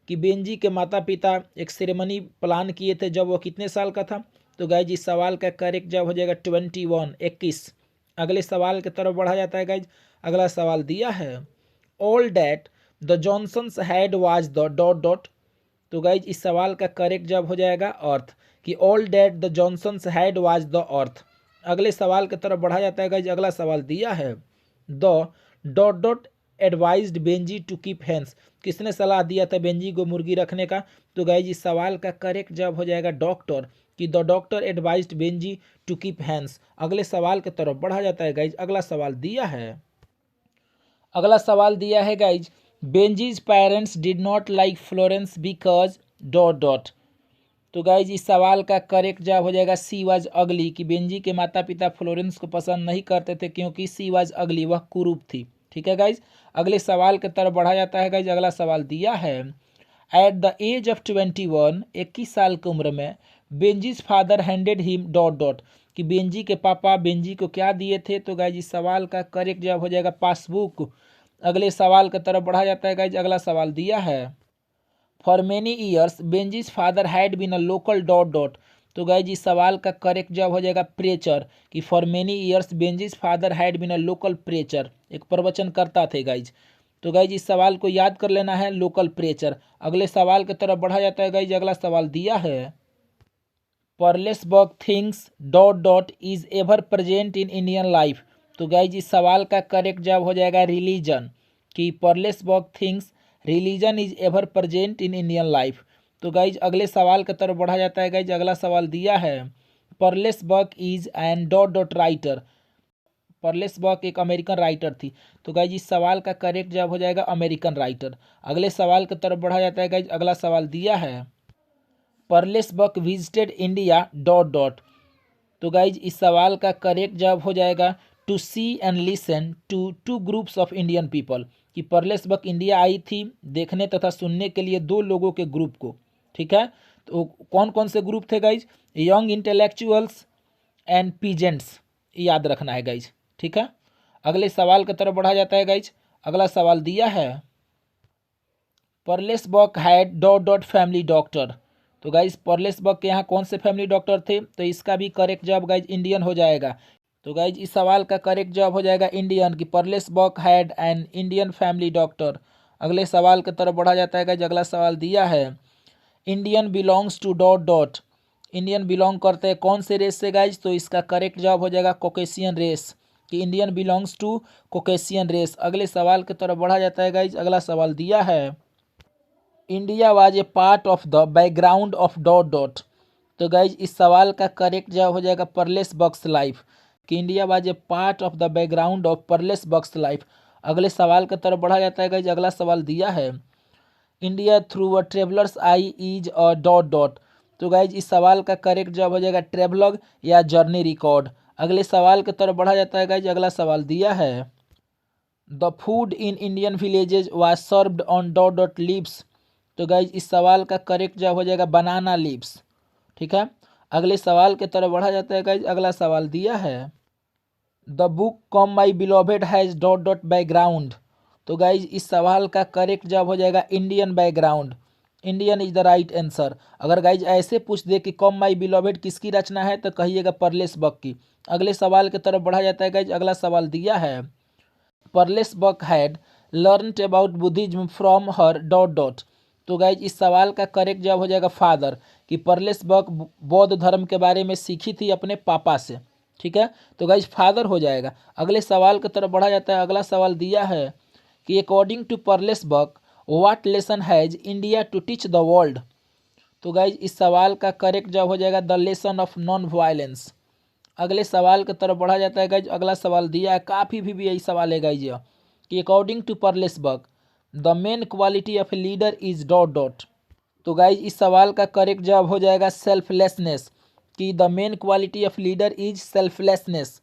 कि बेंजी के माता पिता एक सेरेमनी प्लान किए थे जब वो कितने साल का था। तो गाइज इस सवाल का करेक्ट जवाब हो जाएगा 21 21। अगले सवाल की तरफ बढ़ा जाता है गाइज। अगला सवाल दिया है all that the Johnsons had was the dot dot. तो गाइज इस सवाल का करेक्ट जवाब हो जाएगा अर्थ, कि all that the Johnsons had was the earth. अगले सवाल की तरफ बढ़ा जाता है गाइज। अगला सवाल दिया है the dot dot advised Benjy to keep Hans. किसने सलाह दिया था बेंजी को मुर्गी रखने का? तो गाइज इस सवाल का करेक्ट जवाब हो जाएगा डॉक्टर, कि the doctor advised Benjy to keep Hans. अगले सवाल की तरफ बढ़ा जाता है गाइज। अगला सवाल दिया है guys Benji's parents did not like Florence because dot dot. तो गाइज इस सवाल का करेक्ट जवाब हो जाएगा सी वाज अगली, कि बेंजी के माता पिता फ्लोरेंस को पसंद नहीं करते थे क्योंकि सी वाज अगली, वह कुरूप थी। ठीक है गाइज। अगले सवाल की तरफ बढ़ा जाता है गाइज। अगला सवाल दिया है एट द एज ऑफ 21 21 साल की उम्र में Benji's father handed him dot dot, कि बेंजी के पापा बेंजी को क्या दिए थे? तो गाइज इस सवाल का करेक्ट जवाब हो जाएगा पासबुक। अगले सवाल की तरफ बढ़ा जाता है गाइज। अगला सवाल दिया है for many years Benji's father had been a local dot dot. तो गाइज इस सवाल का करेक्ट जवाब हो जाएगा प्रेचर, कि for many years Benji's father had been a local preacher, एक प्रवचन करता थे गाइज। तो गाइज इस सवाल को याद कर लेना है, लोकल प्रेचर। अगले सवाल की तरफ बढ़ा जाता है गाइज। अगला सवाल दिया है Pearl S Buck thinks dot dot is ever present in Indian life. तो गाइज इस सवाल का करेक्ट जवाब हो जाएगा रिलीजन, कि Pearl S Buck thinks religion is ever present in Indian life. तो गाइज अगले सवाल की तरफ बढ़ा जाता है गाइज। अगला सवाल दिया है Pearl S Buck is an dot dot writer. Pearl S Buck एक अमेरिकन राइटर थी। तो गाइज इस सवाल का करेक्ट जवाब हो जाएगा अमेरिकन राइटर। अगले सवाल की तरफ बढ़ा जाता है गाइज। अगला सवाल दिया है परलेसबर्ग विजिटेड इंडिया डॉट डॉट। तो गाइज इस सवाल का करेक्ट जवाब हो जाएगा to see and listen to two groups of Indian people, कि परलेसबर्ग इंडिया आई थी देखने तथा सुनने के लिए दो लोगों के ग्रुप को। ठीक है, तो कौन कौन से ग्रुप थे guys? Young intellectuals and peasants, याद रखना है गाइज। ठीक है, अगले सवाल की तरफ बढ़ा जाता है गाइज। अगला सवाल दिया है Pearl S Buck had dot dot family doctor. तो गाइज परलेसबर्ग के यहाँ कौन से फैमिली डॉक्टर थे? तो इसका भी करेक्ट जवाब गाइज इंडियन हो जाएगा। तो गाइज इस सवाल का करेक्ट जवाब हो जाएगा इंडियन, कि Pearl S Buck had an Indian family doctor. अगले सवाल की तरफ बढ़ा जाता है गाइज। अगला सवाल दिया है Indian belongs to dot dot. Indian belong करते हैं कौन से रेस से गाइज? तो इसका करेक्ट जवाब हो जाएगा कॉकेशियन रेस, कि Indian belongs to Caucasian race. अगले सवाल की तरफ बढ़ा जाता है गाइज। अगला सवाल दिया है India was a part of the background of dot dot. तो गाइज इस सवाल का करेक्ट जवाब हो जाएगा परलेसबर्ग्स लाइफ, कि India was a part of the background of Pearl S Buck's life. अगले सवाल की तरफ बढ़ा जाता है गाइज। अगला सवाल दिया है India through a travellers I is a dot dot. तो गाइज इस सवाल का करेक्ट जवाब हो जाएगा ट्रेवलग या जर्नी रिकॉर्ड। अगले सवाल की तरफ बढ़ा जाता है गाइज। अगला सवाल दिया है the food in Indian villages was served on dot dot leaves. तो गाइज इस सवाल का करेक्ट जवाब हो जाएगा बनाना लीव्स। ठीक है, अगले सवाल की तरफ बढ़ा जाता है गाइज। अगला सवाल दिया है the book Come My Beloved has dot dot background. तो गाइज इस सवाल का करेक्ट जवाब हो जाएगा Indian background. Indian is the right answer. अगर गाइज ऐसे पूछ दे कि कम माई बिलोवेड किसकी रचना है, तो कहिएगा परलेसबर्ग की। अगले सवाल की तरफ बढ़ा जाता है गाइज। अगला सवाल दिया है Pearl S Buck had learned about Buddhism from her dot dot. तो गाइज इस सवाल का करेक्ट जवाब हो जाएगा फादर, कि परलेसबर्ग बौद्ध धर्म के बारे में सीखी थी अपने पापा से। ठीक है, तो गाइज फादर हो जाएगा। अगले सवाल की तरफ बढ़ा जाता है। अगला सवाल दिया है कि according to Pearl S Buck what lesson has India to teach the world. तो गाइज इस सवाल का करेक्ट जवाब हो जाएगा the lesson of non violence. अगले सवाल की तरफ बढ़ा जाता है गाइज। अगला सवाल दिया है, काफ़ी भी यही सवाल है गाइज, कि according to Pearl S Buck the main quality of a leader is dot dot. तो गाइज इस सवाल का करेक्ट जवाब हो जाएगा सेल्फलेसनेस, कि the main quality of leader is selflessness.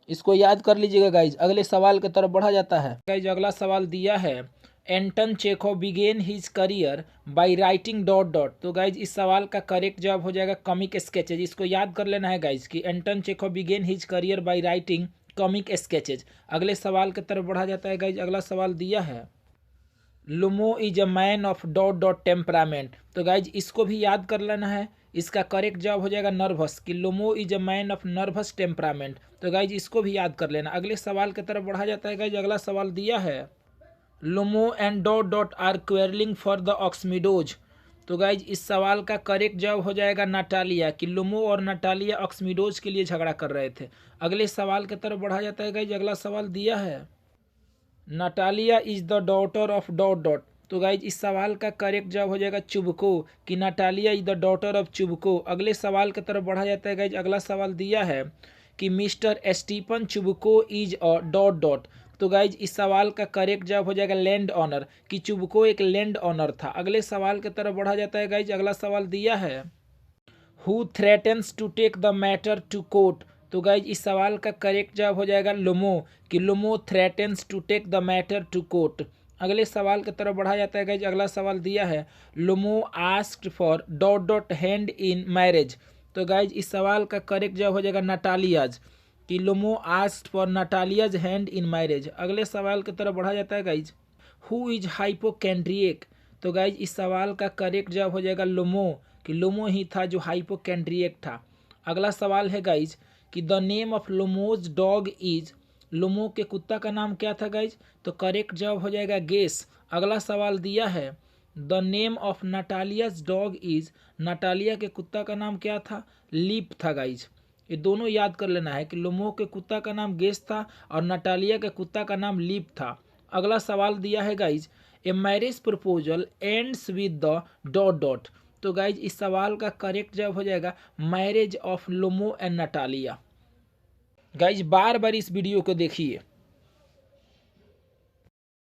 इसको याद कर लीजिएगा गाइज। अगले सवाल की तरफ बढ़ा जाता है गाइज। अगला सवाल दिया है Anton Chekhov began his career by writing dot dot. तो गाइज इस सवाल का करेक्ट जवाब हो जाएगा कॉमिक स्केचेज। इसको याद कर लेना है गाइज, कि Anton Chekhov began his career by writing comic sketches. अगले सवाल की तरफ बढ़ा जाता है गाइज। अगला सवाल दिया है Lomov is a man of dot dot temperament. तो गाइज इसको भी याद कर लेना है, इसका करेक्ट जवाब हो जाएगा नर्वस, कि Lomov is a man of nervous temperament. तो गाइज इसको भी याद कर लेना। अगले सवाल की तरफ बढ़ा जाता है गाइज। अगला सवाल दिया है Lomov and dot dot are quarrelling for the Ox Meadows. तो गाइज इस सवाल का करेक्ट जवाब हो जाएगा नाटालिया, कि लोमो और नाटालिया ऑक्समिडोज के लिए झगड़ा कर रहे थे। अगले सवाल की तरफ बढ़ा जाता है गाइज। अगला सवाल दिया है Natalia is the daughter of dot dot. तो गाइज इस सवाल का करेक्ट जवाब हो जाएगा चुबको, कि Natalia is the daughter of Chubukov. अगले सवाल की तरफ बढ़ा जाता है गाइज। अगला सवाल दिया है कि मिस्टर स्टीफन चुबको इज अ डॉट डॉट। तो गाइज इस सवाल का करेक्ट जवाब हो जाएगा लैंड ऑनर, कि चुबको एक लैंड ऑनर था। अगले सवाल की तरफ बढ़ा जाता है गाइज। अगला सवाल दिया है who threatens to take the matter to court. तो गाइज इस सवाल का करेक्ट जवाब हो जाएगा लोमो, कि Lomov threatens to take the matter to court. अगले सवाल की तरफ बढ़ा जाता है गाइज। अगला सवाल दिया है Lomov asked for dot dot hand in marriage. तो गाइज इस सवाल का करेक्ट जवाब हो जाएगा नाटालियाज, कि Lomov asked for Natalia's hand in marriage. अगले सवाल की तरफ बढ़ा जाता है गाइज हु इज हाइपोकेंड्रिएक। तो गाइज इस सवाल का करेक्ट जवाब हो जाएगा लोमो, कि लोमो ही था जो हाइपोकेंड्रिएक था। अगला सवाल है गाइज कि the name of Lomov's dog is. Lomov के कुत्ता का नाम क्या था गाइज? तो करेक्ट जवाब हो जाएगा गेस। अगला सवाल दिया है the name of Natalia's dog is. Natalia के कुत्ता का नाम क्या था? लीप था गाइज। ये दोनों याद कर लेना है कि लोमो के कुत्ता का नाम गेस था और नाटालिया के कुत्ता का नाम लीप था। अगला सवाल दिया है guys a marriage proposal ends with the dot dot. तो गाइज इस सवाल का करेक्ट जवाब हो जाएगा marriage of लोमो and Natalia. Guys बार बार इस वीडियो को देखिए।